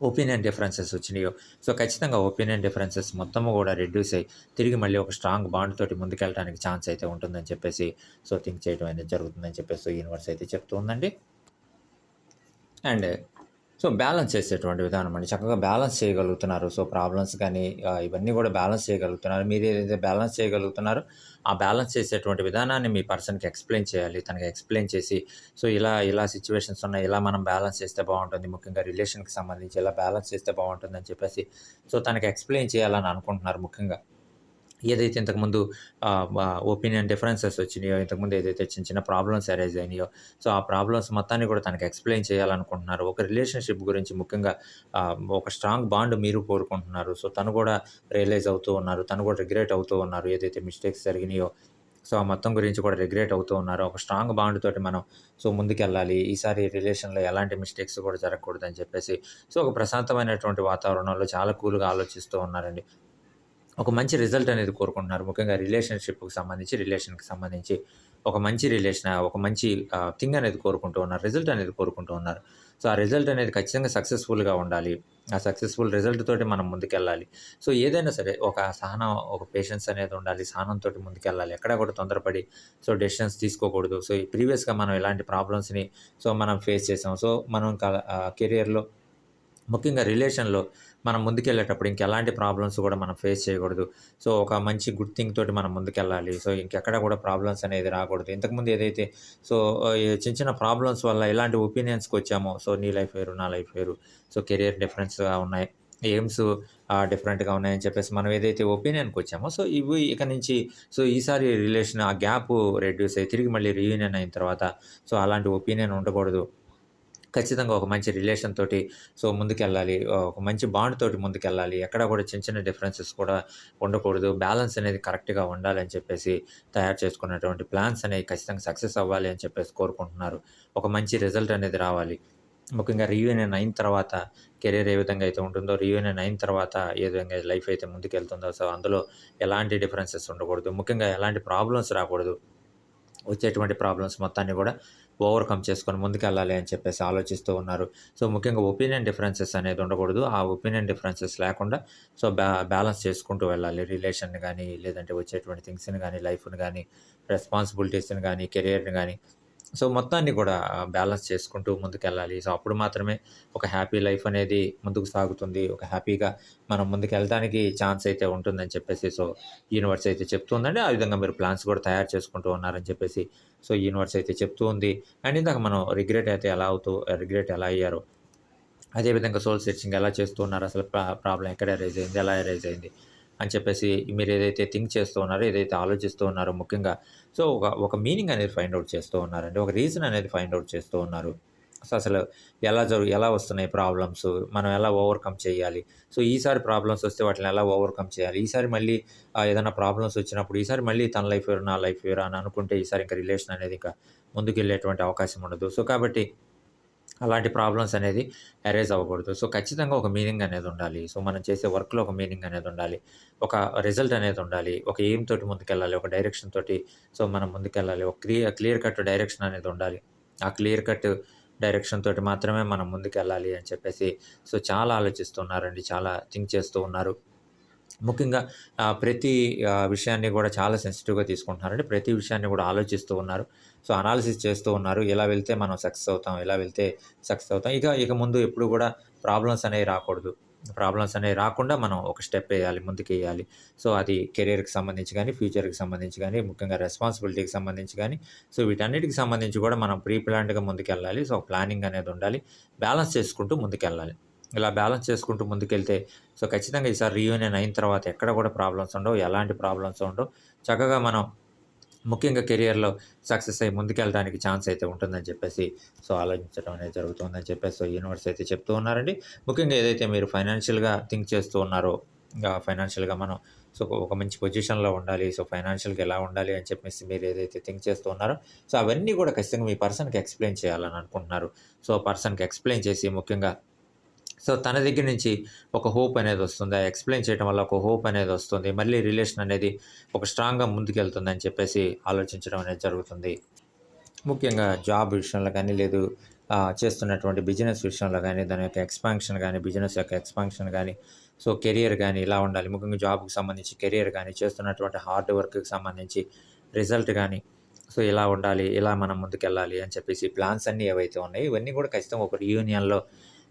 ఒపీనియన్ డిఫరెన్సెస్ వచ్చినాయో, సో, ఖచ్చితంగా ఒపీనియన్ డిఫరెన్సెస్ మొత్తము గూడా రెడ్యూస్ అయ్యి, తిరిగి మళ్ళీ ఒక స్ట్రాంగ్ బాండ్ తోటి ముందుకెళ్ళటానికి ఛాన్స్ అయితే ఉంటుందని చెప్పేసి, సో, థింక్ చేయడం అనేది జరుగుతుందని చెప్పేసి యూనివర్స్ అయితే చెప్తూ ఉందండి. అండ్ సో, బ్యాలెన్స్ చేసేటువంటి విధానం అండి. చక్కగా బ్యాలెన్స్ చేయగలుగుతున్నారు. సో, ప్రాబ్లమ్స్ గానీ ఇవన్నీ గూడా బ్యాలెన్స్ చేయగలుగుతున్నారు. మీరేదైతే బ్యాలెన్స్ చేయగలుగుతున్నారో, ఆ బ్యాలెన్స్ చేసేటువంటి విధానాన్ని మీ పర్సన్‌కి ఎక్స్‌ప్లెయిన్ చేయాలి. తనకి ఎక్స్‌ప్లెయిన్ చేసి, సో, ఇలా సిట్యుయేషన్స్ ఉన్నాయి. ఇలా మనం బ్యాలెన్స్ చేస్తే బావుంటుంది. ముఖ్యంగా రిలేషన్‌కి సంబంధించి ఇలా బ్యాలెన్స్ చేస్తే బావుంటుందని చెప్పేసి, సో, తనకి ఎక్స్‌ప్లెయిన్ చేయాలని అనుకుంటున్నారు ముఖ్యంగా. ఏదైతే ఇంతకుముందు ఒపీనియన్ డిఫరెన్సెస్ వచ్చినాయో, ఇంతకుముందు ఏదైతే చిన్న చిన్న ప్రాబ్లమ్స్ అరైజ్ అయినాయో, సో, ఆ ప్రాబ్లమ్స్ మొత్తాన్ని కూడా తనకి ఎక్స్‌ప్లెయిన్ చేయాలనుకుంటున్నారు. ఒక రిలేషన్‌షిప్ గురించి ముఖ్యంగా ఒక స్ట్రాంగ్ బాండ్ మీరు కోరుకుంటున్నారు. సో, తను కూడా రియలైజ్ అవుతూ ఉన్నారు. తను కూడా రిగ్రెట్ అవుతూ ఉన్నారు. ఏదైతే మిస్టేక్స్ జరిగినాయో, సో, ఆ మొత్తం గురించి కూడా రిగ్రెట్ అవుతూ ఉన్నారు. ఒక స్ట్రాంగ్ బాండ్ తోటి మనం సో, ముందుకెళ్ళాలి. ఈసారి రిలేషన్‌లో ఎలాంటి మిస్టేక్స్ కూడా జరగకూడదని చెప్పేసి, సో, ఒక ప్రశాంతమైనటువంటి వాతావరణంలో చాలా కూల్‌గా ఆలోచిస్తూ ఉన్నారండి. ఒక మంచి రిజల్ట్ అనేది కోరుకుంటున్నారు. ముఖ్యంగా రిలేషన్‌కి సంబంధించి ఒక మంచి ఒక మంచి థింగ్ అనేది కోరుకుంటూ ఉన్నారు. రిజల్ట్ అనేది కోరుకుంటూ ఉన్నారు. సో, ఆ రిజల్ట్ అనేది ఖచ్చితంగా సక్సెస్‌ఫుల్‌గా ఉండాలి. ఆ సక్సెస్‌ఫుల్ రిజల్ట్ తోటి మనం ముందుకెళ్ళాలి. సో, ఏదైనా సరే ఒక సహనం, ఒక పేషెన్స్ అనేది ఉండాలి. సహనంతోటి ముందుకెళ్ళాలి. ఎక్కడా కూడా తొందరపడి సో, డెసిషన్స్ తీసుకోకూడదు. సో, ఈ ప్రీవియస్‌గా మనం ఇలాంటి ప్రాబ్లమ్స్‌ని సో, మనం ఫేస్ చేసాం. సో, మనం కెరియర్‌లో ముఖ్యంగా రిలేషన్‌లో మనం ముందుకెళ్ళేటప్పుడు ఇంకెలాంటి ప్రాబ్లమ్స్ గూడా మనం ఫేస్ చేయకూడదు. సో, ఒక మంచి గుడ్ థింగ్ తోటి మనం ముందుకెళ్ళాలి. సో, ఇంకెక్కడ గూడా ప్రాబ్లమ్స్ అనేది రాకూడదు. ఇంతకుముందు ఏదైతే సో, ఈ చిన్న చిన్న ప్రాబ్లమ్స్ వల్ల ఎలాంటి ఒపీనియన్స్‌కొచ్చామో, సో, నీ లైఫ్ వేరు, నా లైఫ్ వేరు. సో, కెరియర్ డిఫరెన్స్‌గా ఉన్నాయి. ఎయిమ్స్ డిఫరెంట్‌గా ఉన్నాయని చెప్పేసి మనం ఏదైతే ఒపీనియన్‌కొచ్చామో, సో, ఇవి ఇక నుంచి సో, ఈసారి రిలేషన్ ఆ గ్యాపు రెడ్యూస్ అయ్యి తిరిగి మళ్ళీ రీయూనియన్ అయిన తర్వాత సో, అలాంటి ఒపీనియన్ ఉండకూడదు. ఖచ్చితంగా ఒక మంచి రిలేషన్ తోటి సో, ముందుకెళ్ళాలి. ఒక మంచి బాండ్ తోటి ముందుకెళ్ళాలి. ఎక్కడ కూడా చిన్న చిన్న డిఫరెన్సెస్ కూడా ఉండకూడదు. బ్యాలెన్స్ అనేది కరెక్ట్‌గా ఉండాలని చెప్పేసి తయారు చేసుకున్నటువంటి ప్లాన్స్ అనేవి ఖచ్చితంగా సక్సెస్ అవ్వాలి అని చెప్పేసి కోరుకుంటున్నారు. ఒక మంచి రిజల్ట్ అనేది రావాలి. ముఖ్యంగా రీయూనియన్ అయిన తర్వాత కెరియర్ ఏ విధంగా అయితే ఉంటుందో, రీయూనియన్ అయిన తర్వాత ఏ విధంగా లైఫ్ అయితే ముందుకెళ్తుందో, సో, అందులో ఎలాంటి డిఫరెన్సెస్ ఉండకూడదు. ముఖ్యంగా ఎలాంటి ప్రాబ్లమ్స్ రాకూడదు. వచ్చేటువంటి ప్రాబ్లమ్స్ మొత్తాన్ని గూడా ఓవర్‌కమ్ చేసుకొని ముందుకెళ్ళాలి అని చెప్పేసి ఆలోచిస్తూ ఉన్నారు. సో, ముఖ్యంగా ఒపీనియన్ డిఫరెన్సెస్ అనేది ఉండకూడదు. ఆ ఒపీనియన్ డిఫరెన్సెస్ లేకుండా సో, బ్యాలెన్స్ చేసుకుంటూ వెళ్ళాలి. రిలేషన్‌ని గానీ, లేదంటే వచ్చేటువంటి థింగ్స్‌ని గానీ, లైఫ్‌ని గానీ, రెస్పాన్సిబిలిటీస్‌ని గానీ, కెరియర్‌ని గానీ సో, మొత్తాన్ని గూడా బ్యాలెన్స్ చేసుకుంటూ ముందుకెళ్ళాలి. సో, అప్పుడు మాత్రమే ఒక హ్యాపీ లైఫ్ అనేది ముందుకు సాగుతుంది. ఒక హ్యాపీగా మనం ముందుకెళ్ళటానికి ఛాన్స్ అయితే ఉంటుందని చెప్పేసి సో, యూనివర్స్ అయితే చెప్తూ ఉందండి. ఆ విధంగా మీరు ప్లాన్స్ కూడా తయారు చేసుకుంటూ ఉన్నారని చెప్పేసి సో, యూనివర్స్ అయితే చెప్తూ ఉంది. అండ్ ఇందాక మనం రిగ్రెట్ ఎలా అయ్యారో, అదే విధంగా సోల్ సెర్చింగ్ ఎలా చేస్తూ ఉన్నారు? అసలు ప్రాబ్లమ్ ఎక్కడ అరైజ్ అయింది? ఎలా అరైజ్ అయింది? అని చెప్పేసి మీరేదైతే థింక్ చేస్తూ ఉన్నారో, ఏదైతే ఆలోచిస్తూ ఉన్నారో ముఖ్యంగా సో, ఒక మీనింగ్ అనేది ఫైండ్ ఔట్ చేస్తూ ఉన్నారండి. ఒక రీజన్ అనేది ఫైండ్ ఔట్ చేస్తూ ఉన్నారు. సో, అసలు ఎలా వస్తున్నాయి ప్రాబ్లమ్స్? మనం ఎలా ఓవర్‌కమ్ చేయాలి? సో, ఈసారి ప్రాబ్లమ్స్ వస్తే వాటిని ఎలా ఓవర్‌కమ్ చేయాలి? ఈసారి మళ్ళీ ఏదైనా ప్రాబ్లమ్స్ వచ్చినప్పుడు ఈసారి మళ్ళీ తన లైఫ్ వేరు, నా లైఫ్ వేరు అని అనుకుంటే ఈసారి ఇంకా రిలేషన్ అనేది ఇంకా ముందుకెళ్ళేటువంటి అవకాశం ఉండదు. సో, కాబట్టి అలాంటి ప్రాబ్లమ్స్ అనేది అరైజ్ అవ్వకూడదు. సో, ఖచ్చితంగా ఒక మీనింగ్ అనేది ఉండాలి. సో, మనం చేసే వర్క్‌లో ఒక మీనింగ్ అనేది ఉండాలి. ఒక రిజల్ట్ అనేది ఉండాలి. ఒక ఎయిమ్ తోటి ముందుకెళ్ళాలి. ఒక డైరెక్షన్ తోటి సో, మనం ముందుకెళ్ళాలి. ఒక క్లియర్ కట్ డైరెక్షన్ అనేది ఉండాలి. ఆ క్లియర్ కట్ డైరెక్షన్ తోటి మాత్రమే మనం ముందుకెళ్ళాలి అని చెప్పేసి సో, చాలా ఆలోచిస్తున్నారండి. చాలా థింక్ చేస్తూ ఉన్నారు. ముఖ్యంగా ప్రతి విషయాన్ని గూడా చాలా సెన్సిటివ్‌గా తీసుకుంటున్నారండి. ప్రతి విషయాన్ని గూడా ఆలోచిస్తూ ఉన్నారు. సో, అనాలిసిస్ చేస్తూ ఉన్నారు. ఇలా వెళ్తే మనం సక్సెస్ అవుతాం. ఇలా వెళ్తే సక్సెస్ అవుతాం. ఇక ముందు ఎప్పుడు గూడా ప్రాబ్లమ్స్ అనేవి రాకూడదు. ప్రాబ్లమ్స్ అనేవి రాకుండా మనం ఒక స్టెప్ ఎయాలి. ముందుకెయ్యాలి. సో, అది కెరియర్‌కి సంబంధించి గానీ, ఫ్యూచర్‌కి సంబంధించి గానీ, ముఖ్యంగా రెస్పాన్సిబిలిటీకి సంబంధించి గానీ, సో, వీటన్నిటికి సంబంధించి గూడా మనం ప్లాన్డ్‌గా ముందుకెళ్ళాలి. సో, ప్లానింగ్ అనేది ఉండాలి. బ్యాలెన్స్ చేసుకుంటూ ముందుకెళ్ళాలి. ఇలా బ్యాలెన్స్ చేసుకుంటూ ముందుకెళ్తే సో, ఖచ్చితంగా ఈసారి రీయూనియన్ అయిన తర్వాత ఎక్కడ కూడా ప్రాబ్లమ్స్ ఉండవు. ఎలాంటి ప్రాబ్లమ్స్ ఉండవు. చక్కగా మనం ముఖ్యంగా కెరియర్‌లో సక్సెస్ అయ్యి ముందుకెళ్ళడానికి ఛాన్స్ అయితే ఉంటుందని చెప్పేసి ఆలోచించడం అనేది జరుగుతుందని చెప్పేసి యూనివర్స్ అయితే చెప్తూ ఉన్నారండి. ముఖ్యంగా ఏదైతే మీరు ఫైనాన్షియల్‌గా థింక్ చేస్తూ ఉన్నారో, ఫైనాన్షియల్‌గా మనం ఒక మంచి పొజిషన్‌లో ఉండాలి. ఫైనాన్షియల్‌గా ఎలా ఉండాలి అని చెప్పేసి మీరు ఏదైతే థింక్ చేస్తూ ఉన్నారో, అవన్నీ కూడా ఖచ్చితంగా మీ పర్సన్‌కి ఎక్స్‌ప్లెయిన్ చేయాలని అనుకుంటున్నారు. పర్సన్‌కి ఎక్స్‌ప్లెయిన్ చేసి ముఖ్యంగా తన దగ్గర నుంచి ఒక హోప్ అనేదొస్తుంది. ఆ ఎక్స్‌ప్లెయిన్ చేయడం వల్ల ఒక హోప్ అనేదొస్తుంది. మళ్ళీ రిలేషన్ అనేది ఒక స్ట్రాంగ్‌గా ముందుకెళ్తుందని చెప్పేసి ఆలోచించడం అనేది జరుగుతుంది. ముఖ్యంగా జాబ్ విషయంలో గానీ, లేదు చేస్తున్నటువంటి బిజినెస్ విషయంలో గానీ, దాని యొక్క ఎక్స్‌పాన్షన్ గానీ, బిజినెస్ యొక్క ఎక్స్‌పాన్షన్ గానీ, కెరియర్ గానీ ఇలా ఉండాలి. ముఖ్యంగా జాబ్‌కి సంబంధించి కెరియర్ గానీ, చేస్తున్నటువంటి హార్డ్ వర్క్‌కి సంబంధించి రిజల్ట్ గానీ, ఇలా ఉండాలి, ఇలా మనం ముందుకెళ్ళాలి అని చెప్పేసి ప్లాన్స్ అన్నీ ఏవైతే ఉన్నాయో, ఇవన్నీ కూడా ఖచ్చితంగా ఒక రీయూనియన్‌లో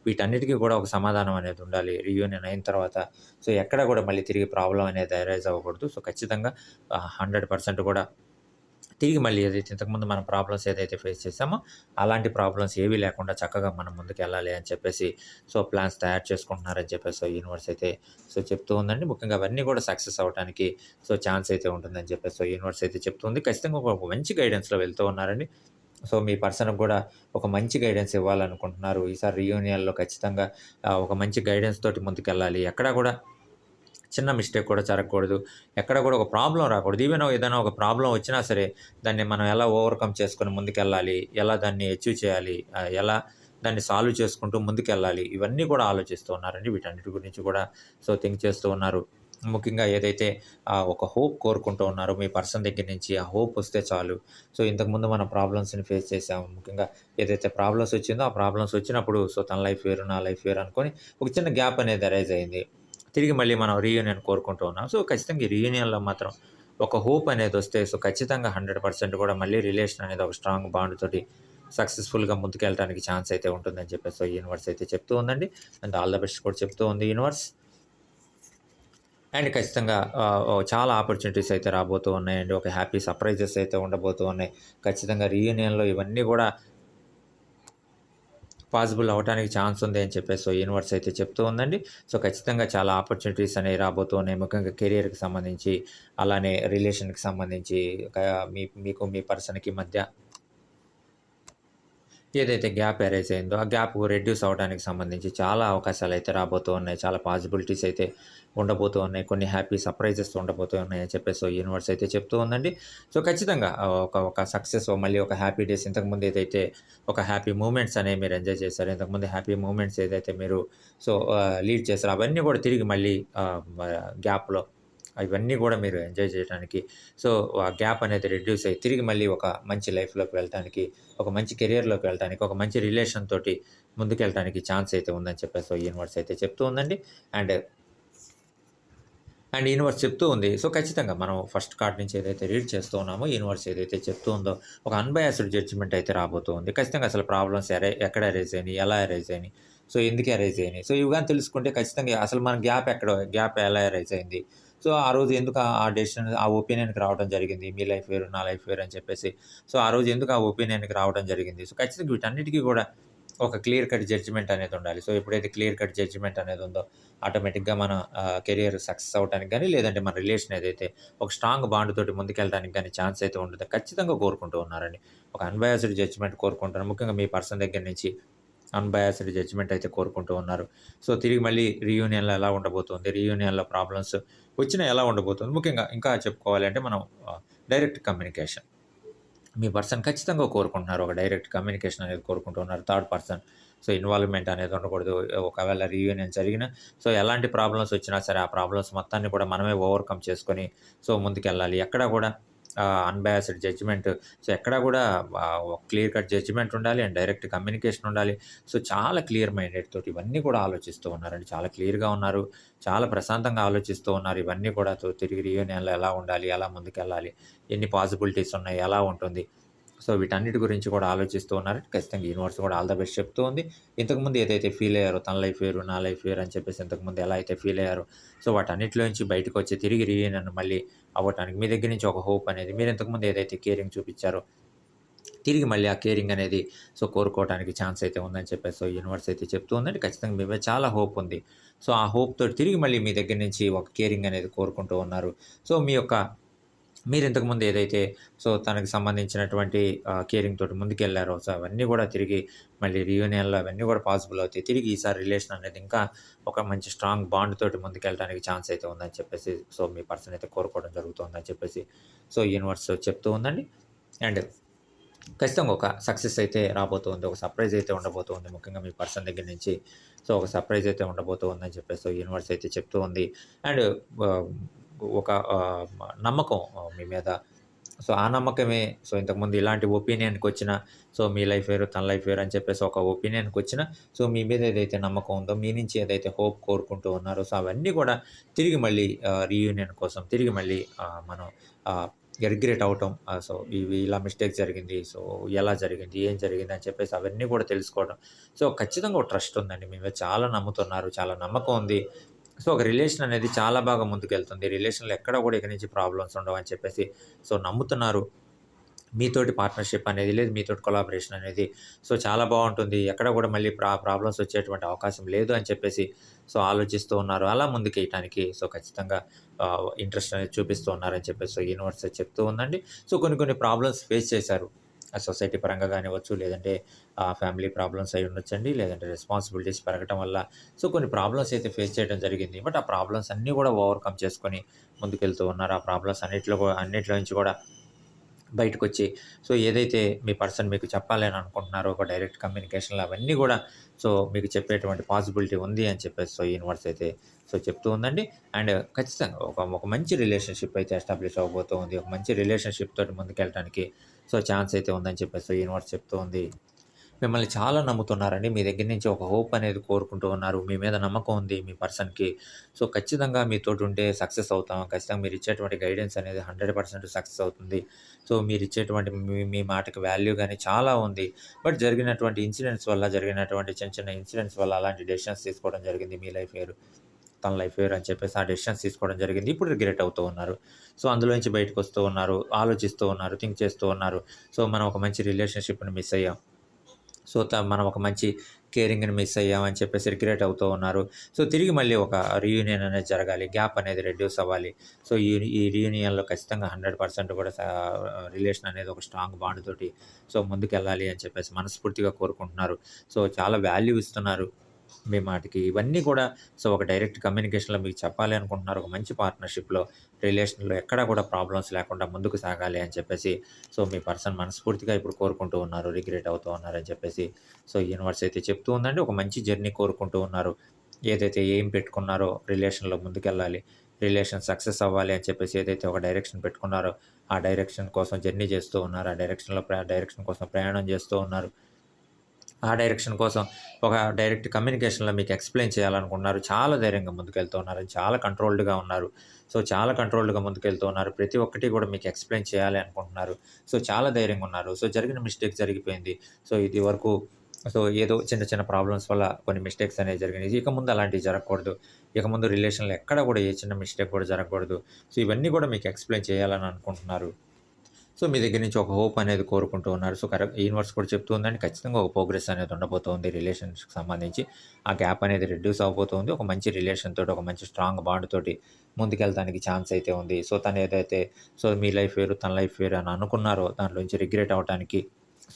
వీటన్నిటికి కూడా ఒక సమాధానం అనేది ఉండాలి. రీయూనియన్ అయిన తర్వాత ఎక్కడ కూడా మళ్ళీ తిరిగి ప్రాబ్లమ్ అనేది అరైజ్ అవ్వకూడదు. ఖచ్చితంగా 100% కూడా తిరిగి మళ్ళీ ఏదైతే ఇంతకుముందు మనం ప్రాబ్లమ్స్ ఏదైతే ఫేస్ చేసామో, అలాంటి ప్రాబ్లమ్స్ ఏవి లేకుండా చక్కగా మనం ముందుకెళ్ళాలి అని చెప్పేసి ప్లాన్స్ తయారు చేసుకుంటున్నారని చెప్పేసి యూనివర్స్ అయితే చెప్తూ ఉందండి. ముఖ్యంగా అవన్నీ కూడా సక్సెస్ అవ్వటానికి ఛాన్స్ అయితే ఉంటుందని చెప్పేసి యూనివర్స్ అయితే చెప్తుంది. ఖచ్చితంగా ఒక మంచి గైడెన్స్‌లో వెళ్తూ ఉన్నారండి. మీ పర్సన్‌కి గూడా ఒక మంచి గైడెన్స్ ఇవ్వాలనుకుంటున్నారు. ఈసారి రీయూనియన్‌లో ఖచ్చితంగా ఒక మంచి గైడెన్స్ తోటి ముందుకెళ్ళాలి. ఎక్కడా గూడా చిన్న మిస్టేక్ కూడా జరగకూడదు. ఎక్కడ కూడా ఒక ప్రాబ్లమ్ రాకూడదు. ఈవెన్ ఏదైనా ఒక ప్రాబ్లమ్ వచ్చినా సరే, దాన్ని మనం ఎలా ఓవర్‌కమ్ చేసుకొని ముందుకెళ్ళాలి? ఎలా దాన్ని అచీవ్ చేయాలి? ఎలా దాన్ని సాల్వ్ చేసుకుంటూ ముందుకెళ్ళాలి? ఇవన్నీ కూడా ఆలోచిస్తూ ఉన్నారండి. వీటన్నిటి గురించి కూడా థింక్ చేస్తూ ఉన్నారు. ముఖ్యంగా ఏదైతే ఒక హోప్ కోరుకుంటూ ఉన్నారో మీ పర్సన్ దగ్గర నుంచి, ఆ హోప్ వస్తే చాలు. ఇంతకుముందు మనం ప్రాబ్లమ్స్‌ని ఫేస్ చేసాము. ముఖ్యంగా ఏదైతే ప్రాబ్లమ్స్ వచ్చిందో, ఆ ప్రాబ్లమ్స్ వచ్చినప్పుడు తన లైఫ్ వేరు, నా లైఫ్ వేరు అనుకోని ఒక చిన్న గ్యాప్ అనేది అరైజ్ అయింది. తిరిగి మళ్ళీ మనం రీయూనియన్ కోరుకుంటూ ఉన్నాం. ఖచ్చితంగా ఈ రీయూనియన్‌లో మాత్రం ఒక హోప్ అనేదొస్తే ఖచ్చితంగా 100% కూడా మళ్ళీ రిలేషన్ అనేది ఒక స్ట్రాంగ్ బాండ్ తోటి సక్సెస్‌ఫుల్‌గా ముందుకెళ్ళడానికి ఛాన్స్ అయితే ఉంటుందని చెప్పేసి యూనివర్స్ అయితే చెప్తూ ఉందండి. అండ్ ఆల్ ద బెస్ట్ కూడా చెప్తూ ఉంది యూనివర్స్. అండ్ ఖచ్చితంగా చాలా ఆపర్చునిటీస్ అయితే రాబోతూ ఉన్నాయండి. ఒక హ్యాపీ సర్ప్రైజెస్ అయితే ఉండబోతూ ఉన్నాయి. ఖచ్చితంగా రీయూనియన్‌లో ఇవన్నీ గూడా పాసిబుల్ అవ్వటానికి ఛాన్స్ ఉంది అని చెప్పేసి యూనివర్స్ అయితే చెప్తూ ఉందండి. ఖచ్చితంగా చాలా ఆపర్చునిటీస్ అనేవి రాబోతూ ఉన్నాయి. ముఖ్యంగా కెరియర్‌కి సంబంధించి, అలానే రిలేషన్‌కి సంబంధించి, మీకు మీ పర్సన్‌కి మధ్య ఏదైతే గ్యాప్ అరైజ్ అయిందో, ఆ గ్యాప్ రెడ్యూస్ అవ్వడానికి సంబంధించి చాలా అవకాశాలైతే రాబోతూ ఉన్నాయి. చాలా పాసిబిలిటీస్ అయితే ఉండబోతూ ఉన్నాయి. కొన్ని హ్యాపీ సర్ప్రైజెస్ ఉండబోతూ ఉన్నాయని చెప్పేసి యూనివర్స్ అయితే చెప్తూ ఉందండి. ఖచ్చితంగా ఒక సక్సెస్ మళ్ళీ ఒక హ్యాపీ డేస్ ఇంతకుముందు ఏదైతే ఒక హ్యాపీ మూమెంట్స్ అనేవి మీరు ఎంజాయ్ చేశారో, ఇంతకుముందు హ్యాపీ మూమెంట్స్ ఏదైతే మీరు లీడ్ చేశారో అవన్నీ కూడా తిరిగి మళ్ళీ గ్యాప్‌లో ఇవన్నీ కూడా మీరు ఎంజాయ్ చేయడానికి ఆ గ్యాప్ అనేది రెడ్యూస్ అయ్యి తిరిగి మళ్ళీ ఒక మంచి లైఫ్‌లోకి వెళ్ళటానికి, ఒక మంచి కెరియర్‌లోకి వెళ్ళటానికి, ఒక మంచి రిలేషన్ తోటి ముందుకెళ్ళటానికి ఛాన్స్ అయితే ఉందని చెప్పేసి యూనివర్స్ అయితే చెప్తూ ఉందండి. అండ్ యూనివర్స్ చెప్తూ ఉంది. ఖచ్చితంగా మనం ఫస్ట్ కార్డ్ నుంచి ఏదైతే రీడ్ చేస్తూ ఉన్నామో, యూనివర్స్ ఏదైతే చెప్తూ ఉందో, ఒక అన్‌బయాస్డ్ జడ్జ్‌మెంట్ అయితే రాబోతూ ఉంది. ఖచ్చితంగా అసలు ప్రాబ్లమ్స్ ఎక్కడ అరైజ్ అయినాయి? ఎలా అరైజ్ అయినాయి? ఎందుకు అరైజ్ అయినాయి? ఇవి గాని తెలుసుకుంటే ఖచ్చితంగా అసలు మన గ్యాప్ ఎలా అరైజ్ అయింది? ఆ రోజు ఎందుకు ఆ డెసిషన్, ఆ ఒపీనియన్‌కి రావడం జరిగింది? మీ లైఫ్ వేరు, నా లైఫ్ వేరు అని చెప్పేసి. ఆ రోజు ఎందుకు ఆ ఒపీనియన్‌కి రావడం జరిగింది? ఖచ్చితంగా వీటన్నిటికి గూడా ఒక క్లియర్ కట్ జడ్జ్‌మెంట్ అనేది ఉండాలి. ఎప్పుడైతే క్లియర్ కట్ జడ్జ్‌మెంట్ అనేది ఉందో, ఆటోమేటిక్‌గా మన కెరియర్ సక్సెస్ అవ్వటానికి గాని, లేదంటే మన రిలేషన్ ఏదైతే ఒక స్ట్రాంగ్ బాండ్ తోటి ముందుకెళ్ళడానికి గాని ఛాన్స్ అయితే ఉంటదో ఖచ్చితంగా కోరుకుంటూ ఉన్నారండి. ఒక అన్‌బయాస్డ్ జడ్జ్‌మెంట్ కోరుకుంటున్నారు. ముఖ్యంగా మీ పర్సన్ దగ్గర నుంచి అన్‌బయాస్డ్ జడ్జ్‌మెంట్ అయితే కోరుకుంటూ ఉన్నారు. తిరిగి మళ్ళీ రీయూనియన్‌లో ఎలా ఉండబోతుంది? రీయూనియన్‌లో ప్రాబ్లమ్స్ వచ్చినా ఎలా ఉండబోతుంది? ముఖ్యంగా ఇంకా చెప్పుకోవాలి అంటే మనం డైరెక్ట్ కమ్యూనికేషన్. మీ పర్సన్ ఖచ్చితంగా కోరుకుంటున్నారు. ఒక డైరెక్ట్ కమ్యూనికేషన్ అనేది కోరుకుంటూ ఉన్నారు. థర్డ్ పర్సన్ ఇన్వాల్వ్‌మెంట్ అనేది ఉండకూడదు. ఒకవేళ రీయూనియన్ జరిగినా ఎలాంటి ప్రాబ్లమ్స్ వచ్చినా సరే, ఆ ప్రాబ్లమ్స్ మొత్తాన్ని కూడా మనమే ఓవర్‌కమ్ చేసుకొని ముందుకెళ్ళాలి. ఎక్కడా కూడా అన్‌బయాస్డ్ జడ్జ్‌మెంట్ ఎక్కడా కూడా క్లియర్ కట్ జడ్జ్‌మెంట్ ఉండాలి. అండ్ డైరెక్ట్ కమ్యూనికేషన్ ఉండాలి. చాలా క్లియర్ మైండెడ్ తోటి ఇవన్నీ కూడా ఆలోచిస్తూ ఉన్నారండి. చాలా క్లియర్‌గా ఉన్నారు. చాలా ప్రశాంతంగా ఆలోచిస్తూ ఉన్నారు. ఇవన్నీ కూడా తిరిగి రీయూనియన్‌లో ఎలా ఉండాలి? ఎలా ముందుకెళ్ళాలి? ఎన్ని పాసిబిలిటీస్ ఉన్నాయి? ఎలా ఉంటుంది? వీటన్నిటి గురించి కూడా ఆలోచిస్తూ ఉన్నారు. ఖచ్చితంగా యూనివర్స్ కూడా ఆల్ ద బెస్ట్ చెప్తూ ఉంది. ఇంతకుముందు ఏదైతే ఫీల్ అయ్యారో తన లైఫ్ వేరు, నా లైఫ్ వేరు అని చెప్పేసి ఇంతకుముందు ఎలా అయితే ఫీల్ అయ్యారో, వాటన్నిటిలో నుంచి బయటకొచ్చి తిరిగి రీయూనియన్ మళ్ళీ అవ్వటానికి మీ దగ్గర నుంచి ఒక హోప్ అనేది మీరు ఇంతకుముందు ఏదైతే కేరింగ్ చూపిచ్చారో, తిరిగి మళ్ళీ ఆ కేరింగ్ అనేది కోరుకోవటానికి ఛాన్స్ అయితే ఉందని చెప్పేసి యూనివర్స్ అయితే చెప్తూ ఉందండి. ఖచ్చితంగా మీ మీద చాలా హోప్ ఉంది. ఆ హోప్‌తోటి తిరిగి మళ్ళీ మీ దగ్గర నుంచి ఒక కేరింగ్ అనేది కోరుకుంటూ ఉన్నారు. మీ యొక్క మీరు ఇంతకుముందు ఏదైతే తనకి సంబంధించినటువంటి కేరింగ్ తోటి ముందుకెళ్లారో అవన్నీ గూడా తిరిగి మళ్ళీ రీయూనియన్‌లో అవన్నీ గూడా పాసిబుల్ అవుతాయి. తిరిగి ఈసారి రిలేషన్ అనేది ఇంకా ఒక మంచి స్ట్రాంగ్ బాండ్ తోటి ముందుకెళ్ళడానికి ఛాన్స్ అయితే ఉందని చెప్పేసి మీ పర్సన్ అయితే కోరుకోవడం జరుగుతుందని చెప్పేసి యూనివర్స్ చెప్తూ ఉందండి. అండ్ ఖచ్చితంగా ఒక సక్సెస్ అయితే రాబోతుంది. ఒక సర్ప్రైజ్ అయితే ఉండబోతుంది. ముఖ్యంగా మీ పర్సన్ దగ్గర నుంచి. ఒక సర్ప్రైజ్ అయితే ఉండబోతూ ఉందని చెప్పేసి యూనివర్స్ అయితే చెప్తూ ఉంది. అండ్ ఆహ్, ఒక నమ్మకం మీ మీద. ఆ నమ్మకమే ఇంతకుముందు ఇలాంటి ఒపీనియన్‌కొచ్చిన మీ లైఫ్ వేరు, తన లైఫ్ వేరు అని చెప్పేసి ఒక ఒపీనియన్‌కొచ్చిన మీ మీద ఏదైతే నమ్మకం ఉందో, మీ నుంచి ఏదైతే హోప్ కోరుకుంటూ ఉన్నారో అవన్నీ కూడా తిరిగి మళ్ళీ రీయూనియన్ కోసం తిరిగి మళ్ళీ మనం ఆహ్, రిగ్రెట్ అవ్వటం. ఇవి ఇలా మిస్టేక్ జరిగింది. ఎలా జరిగింది? ఏం జరిగింది? అని చెప్పేసి అవన్నీ కూడా తెలుసుకోవడం. ఖచ్చితంగా ఒక ట్రస్ట్ ఉందండి. మీ మీద చాలా నమ్ముతున్నారు. చాలా నమ్మకం ఉంది. ఒక రిలేషన్ అనేది చాలా బాగా ముందుకెళ్తుంది. రిలేషన్‌లో ఎక్కడ కూడా ఇక నుంచి ప్రాబ్లమ్స్ ఉండవని చెప్పేసి నమ్ముతున్నారు. మీతోటి పార్ట్నర్‌షిప్ అనేది లేదు. మీతోటి కొలాబరేషన్ అనేది చాలా బావుంటుంది. ఎక్కడ కూడా మళ్ళీ ప్రాబ్లమ్స్ వచ్చేటువంటి అవకాశం లేదు అని చెప్పేసి ఆలోచిస్తూ ఉన్నారు. అలా ముందుకెయటానికి ఖచ్చితంగా ఇంట్రెస్ట్ అనేది చూపిస్తూ ఉన్నారని చెప్పేసి యూనివర్స్ చెప్తూ ఉందండి. కొన్ని కొన్ని ప్రాబ్లమ్స్ ఫేస్ చేశారు. సొసైటీ పరంగా గానివ్వచ్చు, లేదంటే ఫ్యామిలీ ప్రాబ్లమ్స్ అయ్యి ఉండొచ్చండి. లేదంటే రెస్పాన్సిబిలిటీస్ పెరగటం వల్ల కొన్ని ప్రాబ్లమ్స్ అయితే ఫేస్ చేయడం జరిగింది. బట్ ఆ ప్రాబ్లమ్స్ అన్నీ కూడా ఓవర్‌కమ్ చేసుకొని ముందుకెళ్తూ ఉన్నారు. ఆ ప్రాబ్లమ్స్ అన్నిట్లో నుంచి కూడా బయటకొచ్చి ఏదైతే మీ పర్సన్ మీకు చెప్పాలి అని అనుకుంటున్నారో ఒక డైరెక్ట్ కమ్యూనికేషన్‌లో అవన్నీ గూడా మీకు చెప్పేటువంటి పాసిబిలిటీ ఉంది అని చెప్పేసి యూనివర్స్ అయితే చెప్తూ ఉందండి. అండ్ ఖచ్చితంగా ఒక మంచి రిలేషన్‌షిప్ అయితే ఎస్టాబ్లిష్ అవ్వబోతూ ఉంది. ఒక మంచి రిలేషన్‌షిప్ తోటి ముందుకెళ్ళటానికి ఛాన్స్ అయితే ఉందని చెప్పేసి యూనివర్స్ చెప్తూ ఉంది. మిమ్మల్ని చాలా నమ్ముతున్నారండి. మీ దగ్గర నుంచి ఒక హోప్ అనేది కోరుకుంటూ ఉన్నారు. మీ మీద నమ్మకం ఉంది మీ పర్సన్‌కి. ఖచ్చితంగా మీతోటుంటే సక్సెస్ అవుతాం. ఖచ్చితంగా మీరిచ్చేటువంటి గైడెన్స్ అనేది 100% సక్సెస్ అవుతుంది. మీరిచ్చేటువంటి మీ మాటకి వాల్యూ గాని చాలా ఉంది. బట్ జరిగినటువంటి ఇన్సిడెంట్స్ వల్ల, జరిగినటువంటి చిన్న చిన్న ఇన్సిడెంట్స్ వల్ల అలాంటి డెసిషన్స్ తీసుకోవడం జరిగింది. మీ లైఫ్ వేరు, తన లైఫ్ వేరు అని చెప్పేసి ఆ డెసిషన్స్ తీసుకోవడం జరిగింది. ఇప్పుడు రిగ్రెట్ అవుతూ ఉన్నారు. అందులోంచి బయటకొస్తూ ఉన్నారు. ఆలోచిస్తూ ఉన్నారు. థింక్ చేస్తూ ఉన్నారు. మనం ఒక మంచి రిలేషన్‌షిప్‌ని మిస్ అయ్యాం. మనం ఒక మంచి కేరింగ్‌ని మిస్ అయ్యామని చెప్పేసి రిగ్రెట్ అవుతూ ఉన్నారు. తిరిగి మళ్ళీ ఒక రీయూనియన్ అనేది జరగాలి. గ్యాప్ అనేది రెడ్యూస్ అవ్వాలి. ఈ రీయూనియన్‌లో ఖచ్చితంగా 100% కూడా రిలేషన్ అనేది ఒక స్ట్రాంగ్ బాండ్ తోటి ముందుకెళ్ళాలి అని చెప్పేసి మనస్ఫూర్తిగా కోరుకుంటున్నారు. చాలా వాల్యూ ఇస్తున్నారు మీ మాటకి. ఇవన్నీ కూడా ఒక డైరెక్ట్ కమ్యూనికేషన్‌లో మీకు చెప్పాలి అనుకుంటున్నారు. ఒక మంచి పార్ట్నర్‌షిప్‌లో, రిలేషన్‌లో ఎక్కడా కూడా ప్రాబ్లమ్స్ లేకుండా ముందుకు సాగాలి అని చెప్పేసి మీ పర్సన్ మనస్ఫూర్తిగా ఇప్పుడు కోరుకుంటూ ఉన్నారు. రిగ్రెట్ అవుతూ ఉన్నారని చెప్పేసి యూనివర్స్ అయితే చెప్తూ ఉందండి. ఒక మంచి జర్నీ కోరుకుంటూ ఉన్నారు. ఏదైతే ఎయిమ్ పెట్టుకున్నారో రిలేషన్‌లో ముందుకెళ్ళాలి. రిలేషన్ సక్సెస్ అవ్వాలి అని చెప్పేసి ఏదైతే ఒక డైరెక్షన్ పెట్టుకున్నారో, ఆ డైరెక్షన్ కోసం జర్నీ చేస్తూ ఉన్నారు. ఆ డైరెక్షన్ కోసం ప్రయాణం చేస్తూ ఉన్నారు. ఆ డైరెక్షన్ కోసం ఒక డైరెక్ట్ కమ్యూనికేషన్‌లో మీకు ఎక్స్‌ప్లెయిన్ చేయాలనుకుంటున్నారు. చాలా ధైర్యంగా ముందుకెళ్తూ ఉన్నారు. చాలా కంట్రోల్డ్‌గా ఉన్నారు. చాలా కంట్రోల్డ్‌గా ముందుకెళ్తూ ఉన్నారు. ప్రతి ఒక్కటి కూడా మీకు ఎక్స్‌ప్లెయిన్ చేయాలి అనుకుంటున్నారు. చాలా ధైర్యంగా ఉన్నారు. జరిగిన మిస్టేక్ జరిగిపోయింది. ఇది వరకు ఏదో చిన్న చిన్న ప్రాబ్లమ్స్ వల్ల కొన్ని మిస్టేక్స్ అనేవి జరిగినాయి. ఇక ముందు అలాంటివి జరగకూడదు. ఇక ముందు రిలేషన్‌లో ఎక్కడ కూడా ఏ చిన్న మిస్టేక్ కూడా జరగకూడదు. ఇవన్నీ కూడా మీకు ఎక్స్‌ప్లెయిన్ చేయాలని అనుకుంటున్నారు. మీ దగ్గర నుంచి ఒక హోప్ అనేది కోరుకుంటూ ఉన్నారు. యూనివర్స్ కూడా చెప్తూ ఉందండి. ఖచ్చితంగా ఒక ప్రోగ్రెస్ అనేది ఉండబోతోంది రిలేషన్స్‌కి సంబంధించి. ఆ గ్యాప్ అనేది రెడ్యూస్ అవ్వబోతోంది. ఒక మంచి రిలేషన్ తోటి, ఒక మంచి స్ట్రాంగ్ బాండ్ తోటి ముందుకెళ్తానికి ఛాన్స్ అయితే ఉంది. తను ఏదైతే మీ లైఫ్ వేరు, తన లైఫ్ వేరు అని అనుకున్నారో దాంట్లోంచి రిగ్రెట్ అవ్వటానికి,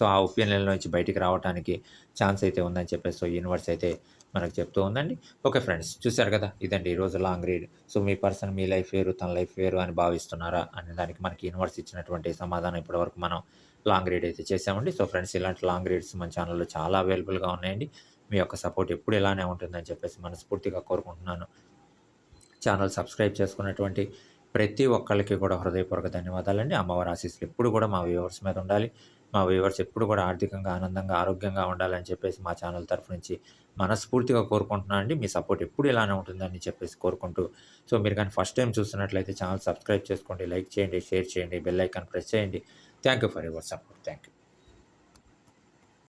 ఆ ఒపీనియన్‌లో నుంచి బయటికి రావటానికి ఛాన్స్ అయితే ఉందని చెప్పేసి యూనివర్స్ అయితే మనకు చెప్తూ ఉందండి. ఓకే ఫ్రెండ్స్, చూసారు కదా! ఇదండి ఈరోజు లాంగ్ రీడ్. మీ పర్సన్ మీ లైఫ్ వేరు, తన లైఫ్ వేరు అని భావిస్తున్నారా? అనే దానికి మనకి యూనివర్స్ ఇచ్చినటువంటి సమాధానం ఇప్పటివరకు మనం లాంగ్ రీడ్ అయితే చేసామండి. ఫ్రెండ్స్, ఇలాంటి లాంగ్ రీడ్స్ మన ఛానెల్‌లో చాలా అవైలబుల్‌గా ఉన్నాయండి. మీ యొక్క సపోర్ట్ ఎప్పుడు ఇలానే ఉంటుందని చెప్పేసి మనస్ఫూర్తిగా కోరుకుంటున్నాను. ఛానల్ సబ్స్క్రైబ్ చేసుకున్నటువంటి ప్రతి ఒక్కళ్ళకి కూడా హృదయపూర్వక ధన్యవాదాలండి. అమ్మవారి ఆశీస్సులు ఎప్పుడు కూడా మా వ్యూవర్స్ మీద ఉండాలి. మా వ్యూవర్స్ ఎప్పుడు కూడా ఆర్థికంగా, ఆనందంగా, ఆరోగ్యంగా ఉండాలని చెప్పేసి మా ఛానల్ తరఫు నుంచి మనస్ఫూర్తిగా కోరుకుంటున్నానండి. మీ సపోర్ట్ ఎప్పుడు ఇలానే ఉంటుందని చెప్పేసి కోరుకుంటూ, మీరు కానీ ఫస్ట్ టైమ్ చూస్తున్నట్లయితే ఛానల్ సబ్స్క్రైబ్ చేసుకోండి, లైక్ చేయండి, షేర్ చేయండి, బెల్ ఐకాన్ ప్రెస్ చేయండి. Thank you for your support. Thank you.